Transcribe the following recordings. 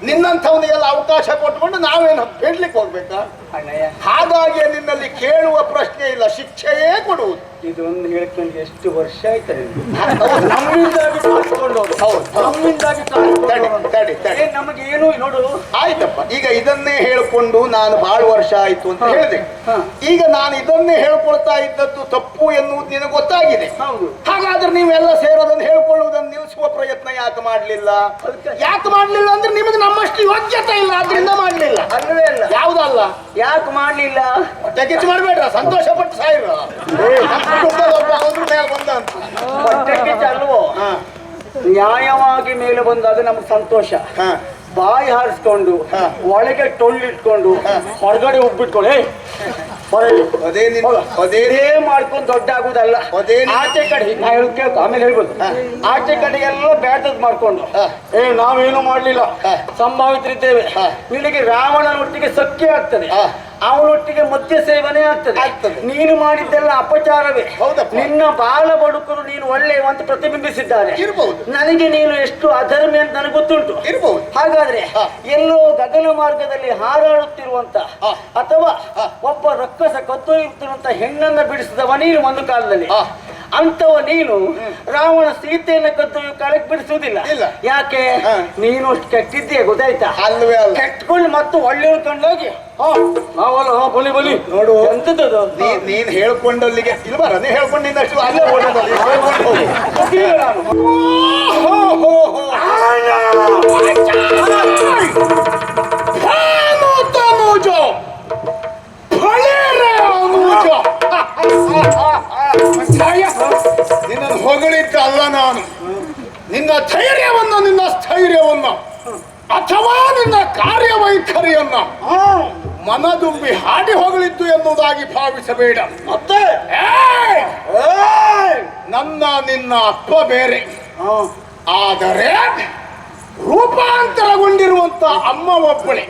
ನಿನ್ನಂಥವನಿಗೆಲ್ಲ ಅವಕಾಶ ಕೊಟ್ಟುಕೊಂಡು ನಾವೇನು ಹೇಳ್ಲಿಕ್ಕೆ ಹೋಗ್ಬೇಕಾ? ಹಾಗಾಗಿ ನಿನ್ನಲ್ಲಿ ಕೇಳುವ ಪ್ರಶ್ನೆ ಇಲ್ಲ, ಶಿಕ್ಷೆಯೇ ಕೊಡುವುದು. ಇದೊಂದು ಹೇಳ್ಕೊಂಡು ಎಷ್ಟು ವರ್ಷ ಆಯ್ತಾರೆ ನಮ್ಮಿಂದಾಗಿ ನಮಗೆ ಏನು ನೋಡು. ಆಯ್ತಪ್ಪ, ಈಗ ಇದನ್ನೇ ಹೇಳ್ಕೊಂಡು ನಾನು ಬಹಳ ವರ್ಷ ಆಯ್ತು ಅಂತ ಹೇಳಿದೆ. ಈಗ ನಾನು ಇದನ್ನೇ ಹೇಳ್ಕೊಳ್ತಾ ಇದ್ದದ್ದು ತಪ್ಪು ಎನ್ನುವುದು ನಿನಗೆ ಗೊತ್ತಾಗಿದೆ. ಹಾಗಾದ್ರೆ ನೀವೆಲ್ಲ ಸೇರೋದನ್ನು ಹೇಳ್ಕೊಳ್ಳುವುದನ್ನು ನಿಲ್ಲಿಸುವ ಪ್ರಯತ್ನ ಯಾಕೆ ಮಾಡ್ಲಿಲ್ಲ? ಯಾಕೆ ಮಾಡ್ಲಿಲ್ಲ ಅಂದ್ರೆ ನಿಮಗೆ ನಮ್ಮಷ್ಟು ಯೋಗ್ಯತೆ ಇಲ್ಲ, ಆದ್ರಿಂದ ಮಾಡ್ಲಿಲ್ಲ. ಅಲ್ಲವೇ ಅಲ್ಲ? ಯಾವ್ದಲ್ಲ? ಯಾಕೆ ಮಾಡ್ಲಿಲ್ಲ? ಹೊಟ್ಟೆ ಕಿಚ್ಚು ಮಾಡ್ಬೇಡ್ರ, ಸಂತೋಷ ಪಟ್ಟು ಸಾಯಿರ. ಹೊಟ್ಟೆ ಕಿಚ್ಚು ಅಲ್ವೋ, ನ್ಯಾಯವಾಗಿ ಮೇಲೆ ಬಂದಾಗ ನಮ್ಗೆ ಸಂತೋಷ. ಬಾಯಿ ಹಾರಿಸ್ಕೊಂಡು ಒಳಗೆ ಟೊಳ್ಳಿಟ್ಕೊಂಡು ಹೊರಗಡೆ ಉಬ್ಬಿಟ್ಕೊಳ್ಳಿ ಅದೇ ಮಾಡ್ಕೊಂಡು ದೊಡ್ಡ ಆಗುದಲ್ಲ. ಆಚೆ ಕಡೆ ನಾ ಹೇಳ್ಬೇಕು, ಆಮೇಲೆ ಹೇಳ್ಬೋದು. ಆಚೆ ಕಡೆಗೆಲ್ಲ ಬ್ಯಾಟದ್ ಮಾಡ್ಕೊಂಡು ನಾವೇನು ಮಾಡ್ಲಿಲ್ಲ, ಸಂಭಾವಿತರಿದ್ದೇವೆ. ನಿನಗೆ ರಾವಣನೊಟ್ಟಿಗೆ ಸಖ್ಯ ಆಗ್ತದೆ, ಅವನೊಟ್ಟಿಗೆ ಮದ್ಯ ಸೇವನೆ ಆಗ್ತದೆ. ನೀನು ಮಾಡಿದ್ದೆಲ್ಲ ಅಪಚಾರವೇ. ನಿನ್ನ ಬಾಲ ಬಡುಕರು ನೀನು ಒಳ್ಳೆಯ ಅಂತ ಪ್ರತಿಬಿಂಬಿಸಿದ್ದಾರೆ. ನನಗೆ ನೀನು ಎಷ್ಟು ಅಧರ್ಮಿ ಅಂತ ನನಗೆ ಗೊತ್ತುಂಟು. ಹಾಗಾದ್ರೆ ಎಲ್ಲೋ ಗಗನ ಮಾರ್ಗದಲ್ಲಿ ಹಾರಾಡುತ್ತಿರುವಂತ ಅಥವಾ ಒಬ್ಬ ರಕ್ಕಸ ಕತ್ತೊಯ್ಯುತ್ತಿರುವಂತ ಹೆಣ್ಣನ್ನ ಬಿಡಿಸಿದವ ನೀನು ಒಂದು ಕಾಲದಲ್ಲಿ. ಅಂತವ ನೀನು ರಾವಣ ಸೀತೆಯನ್ನ ಕತ್ತೊಯ್ಯು ಕಾಲಕ್ಕೆ ಬಿಡಿಸುವುದಿಲ್ಲ. ಯಾಕೆ? ನೀನು ಅಷ್ಟು ಕೆಟ್ಟಿದ್ದೀಯ, ಗೊತ್ತಾಯ್ತಾ? ಕೆಟ್ಕೊಂಡು ಮತ್ತು ಒಳ್ಳೆಯವ್ರು ಕಂಡೋಗಿ ಬಲಿ ಬಲಿ ನೋಡು ಎಂತದ್ದು ನೀನ್ ಹೇಳ್ಕೊಂಡಲ್ಲಿಗೆ ಇಲ್ಬಾರನೇ ಹೇಳ್ಕೊಂಡಿದ್ದಷ್ಟು ಅಲ್ಲೇ ನಿನ್ನನ್ನು ಹೊಗಳಿದ್ದ ಅಲ್ಲ ನಾನು, ನಿನ್ನ ಧೈರ್ಯವನ್ನ, ನಿನ್ನ ಸ್ಥೈರ್ಯವನ್ನ ಅಥವಾ ನಿನ್ನ ಕಾರ್ಯವೈಖರಿಯನ್ನ ಮನದುಂಬಿ ಹಾಡಿ ಹೊಗಳಿದ್ದು ಎನ್ನುವುದಾಗಿ ಭಾವಿಸಬೇಡ. ಮತ್ತೆ ನನ್ನ ನಿನ್ನ ಅಪ್ಪ ಬೇರೆ, ಆದರೆ ರೂಪಾಂತರಗೊಂಡಿರುವಂತ ಅಮ್ಮ ಒಬ್ಬಳೆ.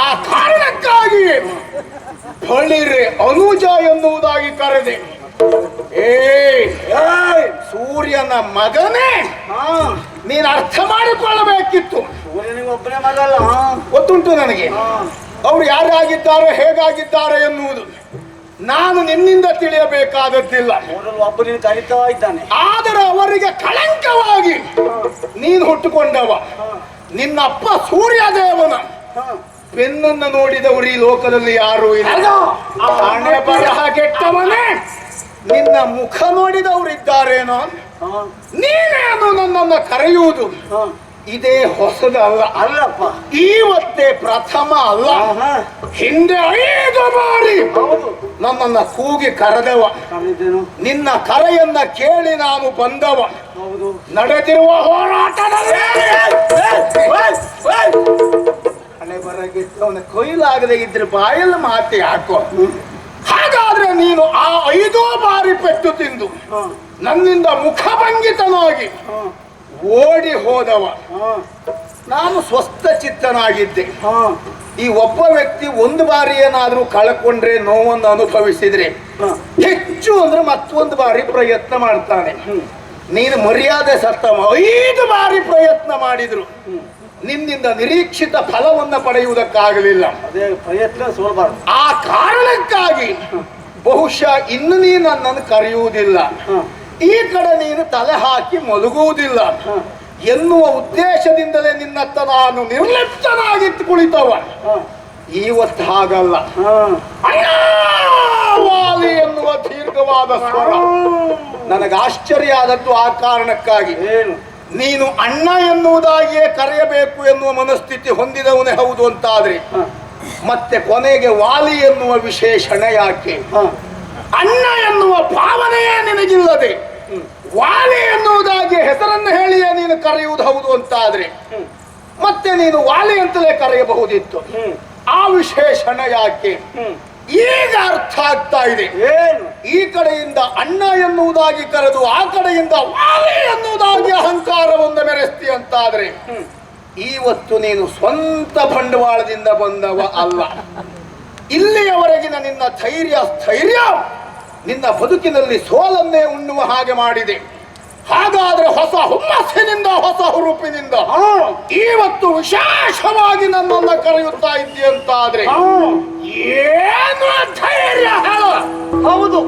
ಆ ಕಾರಣಕ್ಕಾಗಿ ಬಳಿರೆ ಅನುಜ ಎನ್ನುವುದಾಗಿ ಕರೆದೆ. ಸೂರ್ಯನ ಮಗನೇ, ನೀನು ಅರ್ಥ ಮಾಡಿಕೊಳ್ಳಬೇಕಿತ್ತು. ಒಬ್ಬನೇ ಮಗಲ್ಲ, ಗೊತ್ತುಂಟು ನನಗೆ ಅವರು ಯಾರಾಗಿದ್ದಾರೆ, ಹೇಗಾಗಿದ್ದಾರೆ ಎನ್ನುವುದು. ನಾನು ನಿನ್ನಿಂದ ತಿಳಿಯಬೇಕಾದದ್ದಿಲ್ಲ. ಒಬ್ಬನಿಗೆ ಕರೀತಾ ಇದ್ದಾನೆ, ಆದರೆ ಅವರಿಗೆ ಕಳಂಕವಾಗಿ ನೀನು ಹುಟ್ಟುಕೊಂಡವ. ನಿನ್ನಪ್ಪ ಸೂರ್ಯದೇವನ ಬೆನ್ನನ್ನು ನೋಡಿದವರು ಈ ಲೋಕದಲ್ಲಿ ಯಾರೂ ಇಲ್ಲ. ಹಣೆ ಬರಹ ಕೆಟ್ಟವನೇ, ನಿನ್ನ ಮುಖ ನೋಡಿದವರು ಇದ್ದಾರೇನೋ. ನೀನೇನು ನನ್ನನ್ನು ಕರೆಯುವುದು ಇದೇ ಹೊಸದಲ್ಲ. ಅಲ್ಲಪ್ಪ, ಇವತ್ತೇ ಪ್ರಥಮ ಅಲ್ಲ, ಹಿಂದೆ 5 ಬಾರಿ ನನ್ನನ್ನ ಕೂಗಿ ಕರೆದವ. ನಿನ್ನ ಕರೆಯನ್ನ ಕೇಳಿ ನಾನು ಬಂದವ. ನಡೆದಿರುವ ಹೋರಾಟದಲ್ಲಿ ಹಣೆ ಬರಗಿದ್ದವನ ಕೊಯ್ಲಾಗದೆ ಇದ್ರೆ ಬಾಯಲ್ಲಿ ಮಾತಿ ಹಾಕೋ. ಹಾಗಾದ್ರೆ ನೀನು ಆ 5 ಬಾರಿ ಪೆಟ್ಟು ತಿಂದು ನನ್ನಿಂದ ಮುಖಭಂಗಿತನಾಗಿ ಓಡಿ ಹೋದವ. ನಾನು ಸ್ವಸ್ಥ ಚಿತ್ತನಾಗಿದ್ದೆ. ಈ ಒಬ್ಬ ವ್ಯಕ್ತಿ ಒಂದು ಬಾರಿ ಏನಾದ್ರೂ ಕಳ್ಕೊಂಡ್ರೆ, ನೋವನ್ನು ಅನುಭವಿಸಿದ್ರೆ ಹೆಚ್ಚು ಅಂದ್ರೆ ಮತ್ತೊಂದು ಬಾರಿ ಪ್ರಯತ್ನ ಮಾಡ್ತಾನೆ. ನೀನು ಮರ್ಯಾದೆ ಸತ್ತವ 5 ಬಾರಿ ಪ್ರಯತ್ನ ಮಾಡಿದ್ರು ನಿನ್ನಿಂದ ನಿರೀಕ್ಷಿತ ಫಲವನ್ನು ಪಡೆಯುವುದಕ್ಕಾಗಲಿಲ್ಲ. ಪ್ರಯತ್ನ ಸೋಲ್ಬಾರ್ದು. ಆ ಕಾರಣಕ್ಕಾಗಿ ಬಹುಶಃ ಇನ್ನು ನೀನು ನನ್ನನ್ನು ಕರೆಯುವುದಿಲ್ಲ, ಈ ಕಡೆ ನೀನು ತಲೆ ಹಾಕಿ ಮಲಗುವುದಿಲ್ಲ ಎನ್ನುವ ಉದ್ದೇಶದಿಂದಲೇ ನಿನ್ನತ್ತ ನಾನು ನಿರ್ಲಿಪ್ತನಾಗಿ ಕುಳಿತವ. ಇವತ್ತು ಹಾಗಲ್ಲ. ವಾಲಿ ಎನ್ನುವ ದೀರ್ಘವಾದ ಸ್ವರ ನನಗೆ ಆಶ್ಚರ್ಯ ಆದದ್ದು ಆ ಕಾರಣಕ್ಕಾಗಿ. ನೀನು ಅಣ್ಣ ಎನ್ನುವುದಾಗಿಯೇ ಕರೆಯಬೇಕು ಎನ್ನುವ ಮನಸ್ಥಿತಿ ಹೊಂದಿದವನೇ ಹೌದು ಅಂತಾದ್ರೆ ಮತ್ತೆ ಕೊನೆಗೆ ವಾಲಿ ಎನ್ನುವ ವಿಶೇಷಣ ಯಾಕೆ? ಅಣ್ಣ ಎನ್ನುವ ಭಾವನೆಯೇ ನಿನಗಿಲ್ಲದೆ ವಾಲಿ ಎನ್ನುವುದಾಗಿ ಹೆಸರನ್ನು ಹೇಳಿಯೇ ನೀನು ಕರೆಯುವುದು ಹೌದು ಅಂತಾದ್ರೆ ಮತ್ತೆ ನೀನು ವಾಲಿ ಅಂತಲೇ ಕರೆಯಬಹುದಿತ್ತು. ಆ ವಿಶೇಷಣ ಯಾಕೆ? ಈಗ ಅರ್ಥ ಆಗ್ತಾ ಇದೆ. ಈ ಕಡೆಯಿಂದ ಅಣ್ಣ ಎನ್ನುವುದಾಗಿ ಕರೆದು ಆ ಕಡೆಯಿಂದ ವಾಲಿ ಎನ್ನುವುದಾಗಿ ಅಹಂಕಾರವನ್ನು ಮೆರೆಸ್ತಿ ಅಂತಾದ್ರೆ ಇವತ್ತು ನೀನು ಸ್ವಂತ ಬಂಡವಾಳದಿಂದ ಬಂದವ ಅಲ್ಲ. ಇಲ್ಲಿಯವರೆಗಿನ ನಿನ್ನ ಸ್ಥೈರ್ಯ ನಿನ್ನ ಬದುಕಿನಲ್ಲಿ ಸೋಲನ್ನೇ ಉಣ್ಣುವ ಹಾಗೆ ಮಾಡಿದೆ. ಹಾಗಾದ್ರೆ ಹೊಸ ಹುಮ್ಮಸ್ಸಿನಿಂದ ಹೊಸ ಹುರುಪಿನಿಂದ ಇವತ್ತು ವಿಶೇಷವಾಗಿ ನನ್ನನ್ನ ಕರೆಯುತ್ತಾ ಇದ್ದೀಯಂತಾದ್ರೆ ಏನು ಧೈರ್ಯ ಹೇಳು. ಹೌದು,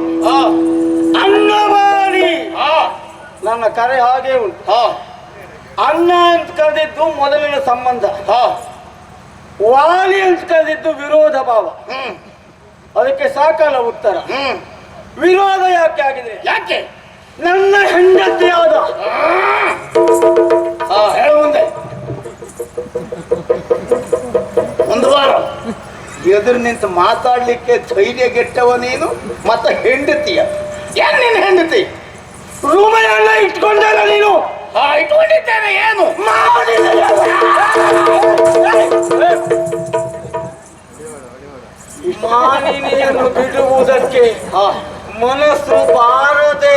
ಅನ್ನ ಮಾಡಿ ನನ್ನ ಕರೆ ಹಾಗೆ ಉಂಟು. ಅಣ್ಣ ಅಂತ ಕರೆದಿದ್ದು ಮೊದಲಿನ ಸಂಬಂಧ, ವಾಲಿ ಅಂತ ಕರೆದಿದ್ದು ವಿರೋಧ ಭಾವ. ಅದಕ್ಕೆ ಸಾಕಲ್ಲ ಉತ್ತರ. ವಿರೋಧ ಯಾಕೆ ಆಗಿದೆ? ಯಾಕೆ? ನನ್ನ ಹೆಂಡತಿಯಾದ ಹೇಳು ಮುಂದೆ. ಒಂದು ವಾರ ಎದುರು ನಿಂತು ಮಾತಾಡ್ಲಿಕ್ಕೆ ಧೈರ್ಯ ಗೆಟ್ಟವ ನೀನು, ಮತ್ತೆ ಹೆಂಡತಿಯ ಏನ್ ನಿನ್ನ ಹೆಂಡತಿ? ರೂಮನ್ನೆಲ್ಲ ಇಟ್ಕೊಂಡಲ್ಲ ನೀನು? ಇಟ್ಕೊಂಡಿದ್ದೇನೆ. ಏನು ಮಾನಿನಿಯನ್ನು ಬಿಡುವುದಕ್ಕೆ ಮನಸ್ಸು ಬಾರದೆ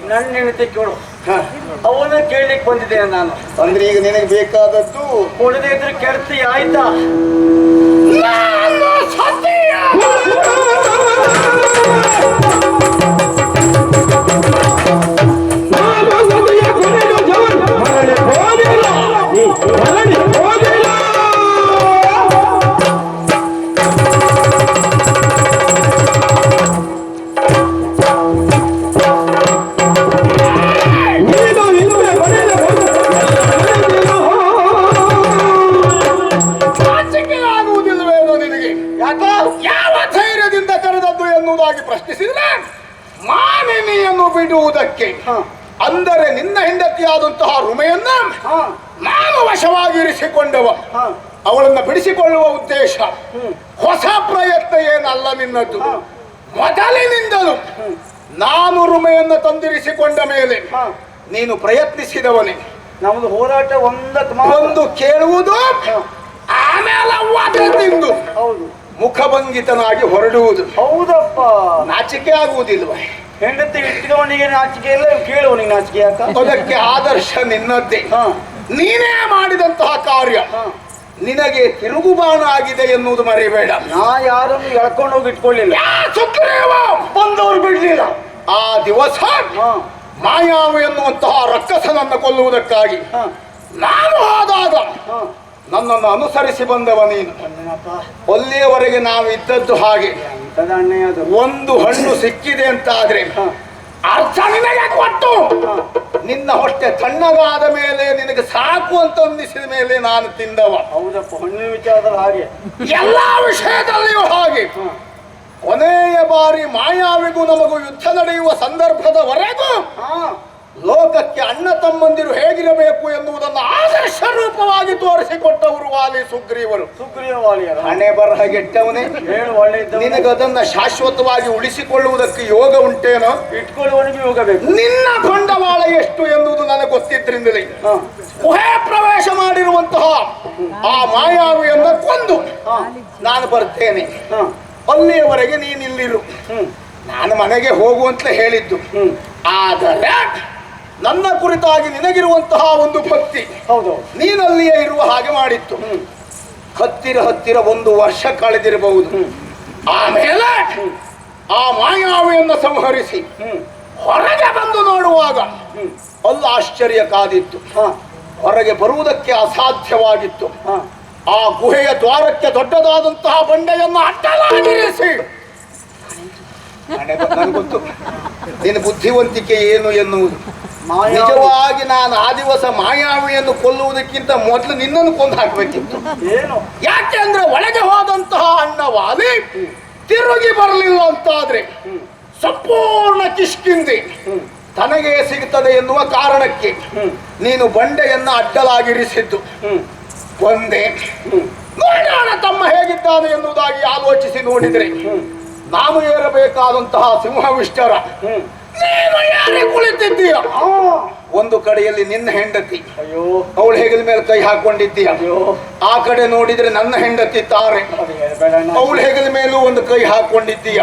ನನ್ನ ಹೆಂಡತಿ ಕೇಳು. ಅವನ ಕೇಳಲಿಕ್ಕೆ ಬಂದಿದ್ದೇನೆ ನಾನು. ಅಂದ್ರೆ ಈಗ ನಿನಗೆ ಬೇಕಾದದ್ದು ಕೊಡದೆ ಇದ್ರೆ ಕೆಡ್ತಿ ಆಯ್ತಾ? ಯಾವ ಧೈರ್ಯದಿಂದ ಕರೆದದ್ದು ಎನ್ನುವುದಾಗಿ ಪ್ರಶ್ನಿಸಿದ್ರೆ, ಮಾನಿನಿಯನ್ನು ಬಿಡುವುದಕ್ಕೆ ಅಂದರೆ ನಿನ್ನ ಹೆಂಡತಿಯಾದಂತಹ ರುಮೆಯನ್ನ ನಾನು ವಶವಾಗಿರಿಸಿಕೊಂಡವ. ಅವಳನ್ನ ಬಿಡಿಸಿಕೊಳ್ಳುವ ಉದ್ದೇಶ ಹೊಸ ಪ್ರಯತ್ನ ಏನಲ್ಲ ನಿನ್ನದ್ದು. ಮೊದಲಿನಿಂದಲೂ ನಾನು ರುಮೆಯನ್ನು ತಂದಿರಿಸಿಕೊಂಡ ಮೇಲೆ ನೀನು ಪ್ರಯತ್ನಿಸಿದವನೇ. ನಮ್ದು ಹೋರಾಟ ಒಂದು ಕೇಳುವುದು, ಆಮೇಲೆ ತಿಂದು ಹೌದು ಮುಖಭಂಗಿತನಾಗಿ ಹೊರಡುವುದು. ಹೌದಪ್ಪ, ನಾಚಿಕೆ ಆಗುವುದಿಲ್ವ? ಹೆಂಡತಿ ಇಟ್ಟವನಿಗೆ ನಾಚಿಕೆ ಇಲ್ಲ, ಕೇಳುವನಿಗೆ ನಾಚಿಕೆ ಯಾಕ? ಅದಕ್ಕೆ ಆದರ್ಶ ನಿನ್ನದ್ದೇ. ನೀನೇ ಮಾಡಿದಂತಹ ಕಾರ್ಯ ನಿನಗೆ ತಿರುಗುಬಾಣ ಆಗಿದೆ ಎನ್ನುವುದು ಮರಿಬೇಡ. ನಾ ಯಾರನ್ನು ಎಳ್ಕೊಂಡು ಹೋಗಿ ಇಟ್ಕೊಳ್ಳಿಲ್ಲ, ಬಂದವರು ಬಿಡ್ಲಿಲ್ಲ. ಆ ದಿವಸ ಮಾಯಾವಿ ಎನ್ನುವಂತಹ ರಕ್ಕಸನನ್ನು ಕೊಲ್ಲುವುದಕ್ಕಾಗಿ ನಾನು ಆದಾಗ ನನ್ನನ್ನು ಅನುಸರಿಸಿ ಬಂದವ ನೀನು. ಅಲ್ಲಿಯವರೆಗೆ ನಾವು ಇದ್ದದ್ದು ಹಾಗೆ. ಒಂದು ಹಣ್ಣು ಸಿಕ್ಕಿದೆ ಅಂತ ಆದ್ರೆ ಅರ್ಥ ನಿನಗೆ ಕೊಟ್ಟು ನಿನ್ನ ಹೊಟ್ಟೆ ತಣ್ಣಗಾದ ಮೇಲೆ ನಿನಗೆ ಸಾಕು ಅಂತ ಅನ್ನಿಸಿದ ಮೇಲೆ ನಾನು ತಿಂದವ. ಹೌದಪ್ಪ, ಹಣ್ಣಿನ ವಿಚಾರದಲ್ಲಿ ಹಾಗೆ, ಎಲ್ಲಾ ವಿಷಯದಲ್ಲಿಯೂ ಹಾಗೆ. ಕೊನೆಯ ಬಾರಿ ಮಾಯಾವಿಗೂ ನಮಗೂ ಯುದ್ಧ ನಡೆಯುವ ಸಂದರ್ಭದವರೆಗೂ ಲೋಕಕ್ಕೆ ಅಣ್ಣ ತಮ್ಮಂದಿರು ಹೇಗಿರಬೇಕು ಎನ್ನುವುದನ್ನು ಆದರ್ಶ ರೂಪವಾಗಿ ತೋರಿಸಿಕೊಟ್ಟವರು ವಾಲಿ ಸುಗ್ರೀವರು. ಹಣೆ ಬರಹ ಗೆಟ್ಟವನೇ, ನಿನಗದನ್ನ ಶಾಶ್ವತವಾಗಿ ಉಳಿಸಿಕೊಳ್ಳುವುದಕ್ಕೆ ಯೋಗ ಉಂಟೇನೋ? ಇಟ್ಕೊಳ್ಳುವವನಿಗೆ ಯೋಗ ಬೇಕು. ನಿನ್ನ ಬಂಡವಾಳ ಎಷ್ಟು ಎನ್ನುವುದು ನನಗೆ ಗೊತ್ತಿದ್ರಿಂದಲೇ ಗುಹೆ ಪ್ರವೇಶ ಮಾಡಿರುವಂತಹ ಆ ಮಾಯಾವಿಯನ್ನ ಕೊಂದು ನಾನು ಬರ್ತೇನೆ. ಅಲ್ಲಿಯವರೆಗೆ ನೀನಿಲ್ಲಿರು, ನಾನು ಮನೆಗೆ ಹೋಗುವಂತಲೇ ಹೇಳಿದ್ದು. ಆದರೆ ನನ್ನ ಕುರಿತಾಗಿ ನಿನಗಿರುವಂತಹ ಒಂದು ಭಕ್ತಿ ನೀನಲ್ಲಿಯೇ ಇರುವ ಹಾಗೆ ಮಾಡಿತ್ತು. ಹತ್ತಿರ 1 ವರ್ಷ ಕಳೆದಿರಬಹುದು. ಆಮೇಲೆ ಆ ಮಾಯಾವಿಯನ್ನು ಸಂಹರಿಸಿ ಹೊರಗೆ ಬಂದು ನೋಡುವಾಗ ಅಲ್ಲಿ ಆಶ್ಚರ್ಯ ಕಾದಿತ್ತು. ಹೊರಗೆ ಬರುವುದಕ್ಕೆ ಅಸಾಧ್ಯವಾಗಿತ್ತು. ಆ ಗುಹೆಯ ದ್ವಾರಕ್ಕೆ ದೊಡ್ಡದಾದಂತಹ ಬಂಡೆಯನ್ನು ಅಡ್ಡಲಾಗಿರಿಸಿ, ನನಗೆ ಗೊತ್ತು ನಿನ್ನ ಬುದ್ಧಿವಂತಿಕೆ ಏನು ಎನ್ನುವುದು. ನಿಜವಾಗಿ ನಾನು ಆ ದಿವಸ ಮಾಯಾವಿಯನ್ನು ಕೊಲ್ಲುವುದಕ್ಕಿಂತ ಮೊದಲು ನಿನ್ನನ್ನು ಕೊಂದು ಹಾಕಬೇಕಿತ್ತು. ಯಾಕೆ ಅಂದ್ರೆ ಒಳಗೆ ಹೋದಂತಹ ಅಣ್ಣ ವಾಲಿ ತಿರುಗಿ ಬರಲಿಲ್ಲ ಅಂತಾದ್ರೆ ಸಂಪೂರ್ಣ ಕಿಷ್ಕಿಂದೆ ತನಗೆ ಸಿಗುತ್ತದೆ ಎನ್ನುವ ಕಾರಣಕ್ಕೆ ನೀನು ಬಂಡೆಯನ್ನ ಅಡ್ಡಲಾಗಿರಿಸಿದ್ದು. ಒಂದೇ ನೋಡೋಣ ತಮ್ಮ ಹೇಗಿದ್ದಾನೆ ಎನ್ನುವುದಾಗಿ ಆಲೋಚಿಸಿ ನೋಡಿದ್ರೆ ನಾನು ಏರಬೇಕಾದಂತಹ ಸಿಂಹವಿಷ್ಟರ ನೀನು ಯಾರೇ ಕುಳಿತಿದ್ದೀಯ. ಒಂದು ಕಡೆಯಲ್ಲಿ ನಿನ್ನ ಹೆಂಡತಿ, ಅವಳ ಹೆಗಲ ಮೇಲೆ ಕೈ ಹಾಕೊಂಡಿದ್ದೀಯ. ಆ ಕಡೆ ನೋಡಿದ್ರೆ ನನ್ನ ಹೆಂಡತಿ ತಾರೆ, ಅವಳ ಹೆಗಲ ಮೇಲೂ ಒಂದು ಕೈ ಹಾಕೊಂಡಿದ್ದೀಯ.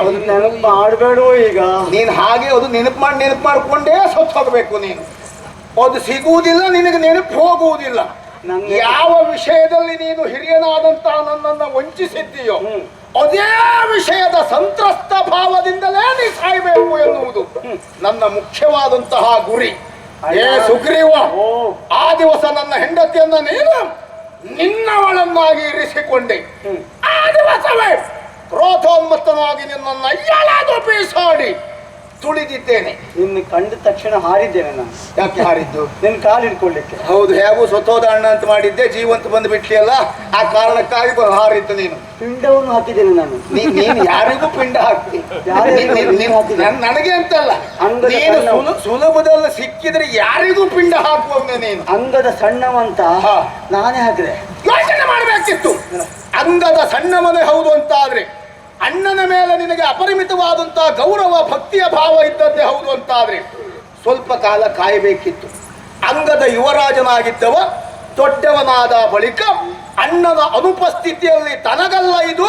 ಮಾಡಬೇಡ ಈಗ ನೀನು ಹಾಗೆ ಅದು ನೆನಪು ಮಾಡ್ಕೊಂಡೇ ಸತ್ತು ಹೋಗಬೇಕು. ನೀನು ಅದು ಸಿಗುವುದಿಲ್ಲ, ನಿನಗೆ ನೆನಪು ಹೋಗುವುದಿಲ್ಲ. ಯಾವ ವಿಷಯದಲ್ಲಿ ನೀನು ಹಿರಿಯನಾದಂತಹ ನನ್ನನ್ನು ವಂಚಿಸಿದ್ದೀಯೋ ಅದೇ ವಿಷಯದ ಸಂತ್ರಸ್ತ ಭಾವದಿಂದಲೇ ನೀ ಸಾಯಬೇಕು ಎನ್ನುವುದು ನನ್ನ ಮುಖ್ಯವಾದಂತಹ ಗುರಿ. ಏ ಸುಗ್ರೀವ, ಆ ದಿವಸ ನನ್ನ ಹೆಂಡತಿಯನ್ನ ನೀನು ನಿನ್ನವಳನ್ನಾಗಿ ಇರಿಸಿಕೊಂಡೆ. ಆ ದಿವಸವೇ ಕ್ರೋಧೋನ್ಮತ್ತನಾಗಿ ನಿನ್ನನ್ನು ಎಲ್ಲಾದರೂ ಬೀಸಾಡಿ ತುಳಿದಿದ್ದೇನೆ. ನಿನ್ನ ಕಂಡ ತಕ್ಷಣ ಹಾರಿದ್ದೇನೆ ನಾನು. ಯಾಕೆ ಹಾರಿದ್ದು? ನಿನ್ನ ಕಾಲು ಹಿಡ್ಕೊಳ್ಳಿಕ್ಕೆ. ಹೌದು, ಹೇಗೂ ಸೊತ್ತೋದ ಅಣ್ಣ ಅಂತ ಮಾಡಿದ್ದೆ, ಜೀವಂತ ಬಂದು ಬಿಟ್ಲಿಯಲ್ಲ, ಆ ಕಾರಣಕ್ಕಾಗಿ ಹಾರಿದ್ದು. ನೀನು ಪಿಂಡವನ್ನು ಹಾಕಿದ್ದೇನೆ ನಾನು. ನೀನು ಯಾರಿಗೂ ಪಿಂಡ ಹಾಕ್ತಿ, ನನಗೆ ಅಂತಲ್ಲ. ನೀನು ಸುಲಭದಲ್ಲಿ ಸಿಕ್ಕಿದ್ರೆ ಯಾರಿಗೂ ಪಿಂಡ ಹಾಕುವಂಗೆ ನೀನು. ಅಂಗದ ಸಣ್ಣವಂತ ನಾನೇ ಹಾಕಿದೆ. ಯೋಚನೆ ಮಾಡಬೇಕಿತ್ತು. ಅಂಗದ ಸಣ್ಣವನೇ ಹೌದು ಅಂತ ಆದ್ರೆ ಅಣ್ಣನ ಮೇಲೆ ನಿನಗೆ ಅಪರಿಮಿತವಾದಂತಹ ಗೌರವ ಭಕ್ತಿಯ ಭಾವ ಇದ್ದದ್ದೇ ಹೌದು ಅಂತಾದ್ರೆ ಸ್ವಲ್ಪ ಕಾಲ ಕಾಯಬೇಕಿತ್ತು. ಅಂಗದ ಯುವರಾಜನಾಗಿದ್ದವ ದೊಡ್ಡವನಾದ ಬಳಿಕ ಅಣ್ಣನ ಅನುಪಸ್ಥಿತಿಯಲ್ಲಿ ತನಗಲ್ಲ ಇದು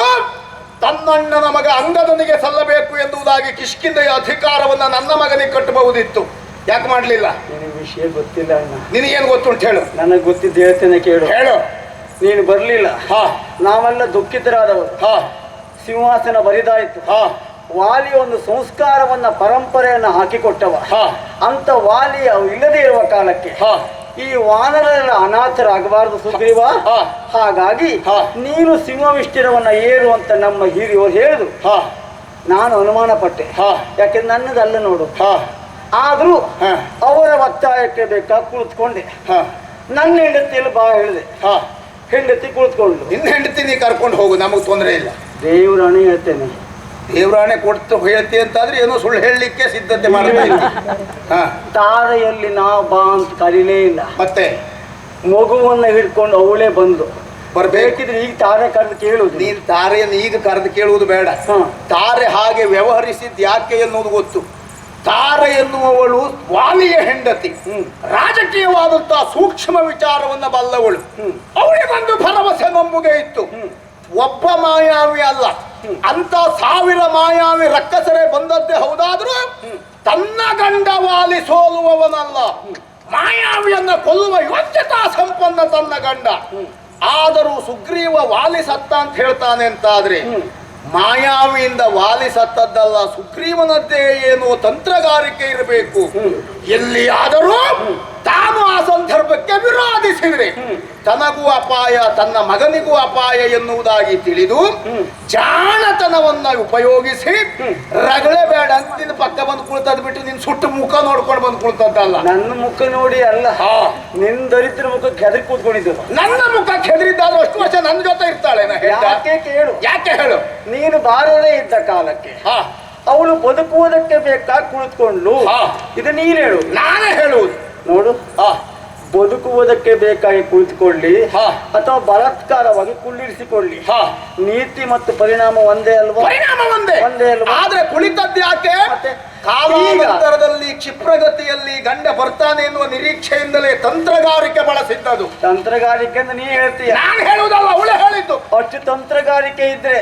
ತನ್ನಣ್ಣನ ಮಗ ಅಂಗದನಿಗೆ ಸಲ್ಲಬೇಕು ಎನ್ನುವುದಾಗಿ ಕಿಷ್ಕಿಂದೆಯ ಅಧಿಕಾರವನ್ನ ನನ್ನ ಮಗನಿಗೆ ಕಟ್ಟಬಹುದಿತ್ತು. ಯಾಕೆ ಮಾಡ್ಲಿಲ್ಲ? ನಿನಗೆ ವಿಷಯ ಗೊತ್ತಿಲ್ಲ ಅಣ್ಣ. ನಿನಗೇನು ಗೊತ್ತುಂಟು ಹೇಳು. ನನಗೆ ಗೊತ್ತಿದ್ದು ಹೇಳ್ತೇನೆ, ಕೇಳು. ಹೇಳು. ನೀನು ಬರ್ಲಿಲ್ಲ, ನಾವೆಲ್ಲ ದುಃಖಿತರಾದವರು. ಸಿಂಹಾಸನ ಬರಿದಾಯಿತು. ವಾಲಿ ಒಂದು ಸಂಸ್ಕಾರವನ್ನ ಪರಂಪರೆಯನ್ನ ಹಾಕಿಕೊಟ್ಟವ. ಅಂತ ವಾಲಿಯ ಇಲ್ಲದೆ ಇರುವ ಕಾಲಕ್ಕೆ ಈ ವಾನರೆಲ್ಲ ಅನಾಥರಾಗಬಾರದು ಸುಗ್ರೀವ. ಹಾಗಾಗಿ ನೀನು ಸಿಂಹವಿಷ್ಟಿರವನ್ನ ಏರು ಅಂತ ನಮ್ಮ ಹಿರಿಯವರು ಹೇಳಿದ್ರು. ನಾನು ಅನುಮಾನ ಪಟ್ಟೆ, ಯಾಕೆಂದ್ರೆ ನನ್ನದಲ್ಲ ನೋಡು. ಆದ್ರೂ ಅವರ ಒತ್ತಾಯಕ್ಕೆ ಬೇಕಾಗಿ ಕುಳಿತುಕೊಂಡೆ. ನನ್ನ ಹೆಂಡತಿಯಲ್ಲಿ ಬಾ ಹೇಳಿದೆ. ಹೆಂಡತಿ ಕುಳಿತುಕೊಂಡು, ನಿನ್ನ ಹೆಂಡತಿ ನೀ ಕರ್ಕೊಂಡು ಹೋಗು, ನಮಗೆ ತೊಂದರೆ ಇಲ್ಲ. ದೇವರಾಣೆ ಹೇಳ್ತೇನೆ. ದೇವರಾಣೆ ಕೊಡ್ತು ಹೇಳ್ತಿ ಅಂತಾದ್ರೆ ಏನೋ ಸುಳ್ಳು ಹೇಳಲಿಕ್ಕೆ ಸಿದ್ಧತೆ ಮಾಡಬೇಕು. ತಾರೆಯಲ್ಲಿ ನಾ ಬಾ ಅಂತ ಕರೀಲೇ ಇಲ್ಲ. ಮತ್ತೆ ಮಗುವನ್ನ ಹಿಡ್ಕೊಂಡು ಅವಳೇ ಬಂದು ಬರ್ಬೇಕಿದ್ರೆ ಈಗ ತಾರೆ ಕರೆದು ಕೇಳುವುದು. ನೀನ್ ತಾರೆಯನ್ನು ಈಗ ಕರೆದು ಕೇಳುವುದು ಬೇಡ. ತಾರೆ ಹಾಗೆ ವ್ಯವಹರಿಸಿದ್ ಯಾಕೆ ಎನ್ನುವುದು ಗೊತ್ತು. ತಾರೆ ಎನ್ನುವವಳು ವಾಲಿಯ ಹೆಂಡತಿ, ರಾಜಕೀಯವಾದಂತಹ ಸೂಕ್ಷ್ಮ ವಿಚಾರವನ್ನ ಬಲ್ಲವಳು. ಅವಳಿಗೊಂದು ಭರವಸೆ ನಂಬುಗೆ ಇತ್ತು. ಒಬ್ಬ ಮಾಯಾವಿ ಅಲ್ಲ, ಅಂತ 1000 ಮಾಯಾವಿ ರಕ್ಕಸರೇ ಬಂದದ್ದೇ ಹೌದಾದ್ರೂ ತನ್ನ ಗಂಡ ವಾಲಿ ಸೋಲುವವನಲ್ಲ. ಮಾಯಾವಿಯನ್ನ ಕೊಲ್ಲುವ ಯೋಗ್ಯತಾ ಸಂಪನ್ನ ತನ್ನ ಗಂಡ. ಆದರೂ ಸುಗ್ರೀವ ವಾಲಿ ಸತ್ತ ಅಂತ ಹೇಳ್ತಾನೆ ಅಂತಾದ್ರೆ ಮಾಯಾವಿಯಿಂದ ವಾಲಿ ಸತ್ತದ್ದಲ್ಲ, ಸುಗ್ರೀವನದ್ದೇ ಏನೋ ತಂತ್ರಗಾರಿಕೆ ಇರಬೇಕು. ಎಲ್ಲಿಯಾದರೂ ತಾನು ಆ ಸಂದರ್ಭಕ್ಕೆ ವಿರೋಧಿಸಿದ್ರೆ ತನಗೂ ಅಪಾಯ, ತನ್ನ ಮಗನಿಗೂ ಅಪಾಯ ಎನ್ನುವುದಾಗಿ ತಿಳಿದು ಜಾಣತನವನ್ನ ಉಪಯೋಗಿಸಿ ರಗಳೆ ಬೇಡ ಅಂತ ನಿನ್ನ ಪಕ್ಕ ಬಂದು ಕುಳಿತದ್ ಬಿಟ್ಟು ನಿನ್ ಸುಟ್ಟು ಮುಖ ನೋಡ್ಕೊಂಡು ಬಂದು ಕುಳಿತದ್ದಲ್ಲ. ನನ್ನ ಮುಖ ನೋಡಿ ಅಲ್ಲ, ನಿನ್ ದರಿದ್ರ ಮುಖ ಕೆದರಿ ಕೂತ್ಕೊಂಡಿದ್ದು. ನನ್ನ ಮುಖ ಕೆದರಿದ್ದಾದ್ರೂ ಅಷ್ಟು ವರ್ಷ ನನ್ನ ಜೊತೆ ಇರ್ತಾಳೆ. ಯಾಕೆ ಕೇಳು. ಯಾಕೆ ಹೇಳು. ನೀನು ಬಾರದೇ ಇದ್ದ ಕಾಲಕ್ಕೆ ಅವಳು ಬದುಕುವುದಕ್ಕೆ ಬೇಕಾಗಿ ಕುಳಿತುಕೊಂಡು ಇದು ನೀನು ಹೇಳು, ನಾನೇ ಹೇಳುವುದು. ನೋಡು, ಬದುಕುವುದಕ್ಕೆ ಬೇಕಾಗಿ ಕುಳಿತುಕೊಳ್ಳಿ ಅಥವಾ ಬಲಾತ್ಕಾರವಾಗಿ ಕುಳ್ಳಿರಿಸಿಕೊಳ್ಳಿ, ನೀತಿ ಮತ್ತು ಪರಿಣಾಮ ಒಂದೇ ಅಲ್ವಾ? ಪರಿಣಾಮ ಒಂದೇ ಅಲ್ವಾ? ಆದ್ರೆ ಕುಳಿತದ್ದು ಯಾಕೆ? ಕಾಲಾನಂತರದಲ್ಲಿ ಕ್ಷಿಪ್ರಗತಿಯಲ್ಲಿ ಗಂಡ ಬರ್ತಾನೆ ಎನ್ನುವ ನಿರೀಕ್ಷೆಯಿಂದಲೇ ತಂತ್ರಗಾರಿಕೆ ಬಳಸಿದ್ದದು. ತಂತ್ರಗಾರಿಕೆ ಅಂತ ನೀ ಹೇಳ್ತೀಯ, ನಾನು ಹೇಳುವುದಲ್ಲ, ಅವಳು ಹೇಳಿದ್ದು. ಅಷ್ಟು ತಂತ್ರಗಾರಿಕೆ ಇದ್ರೆ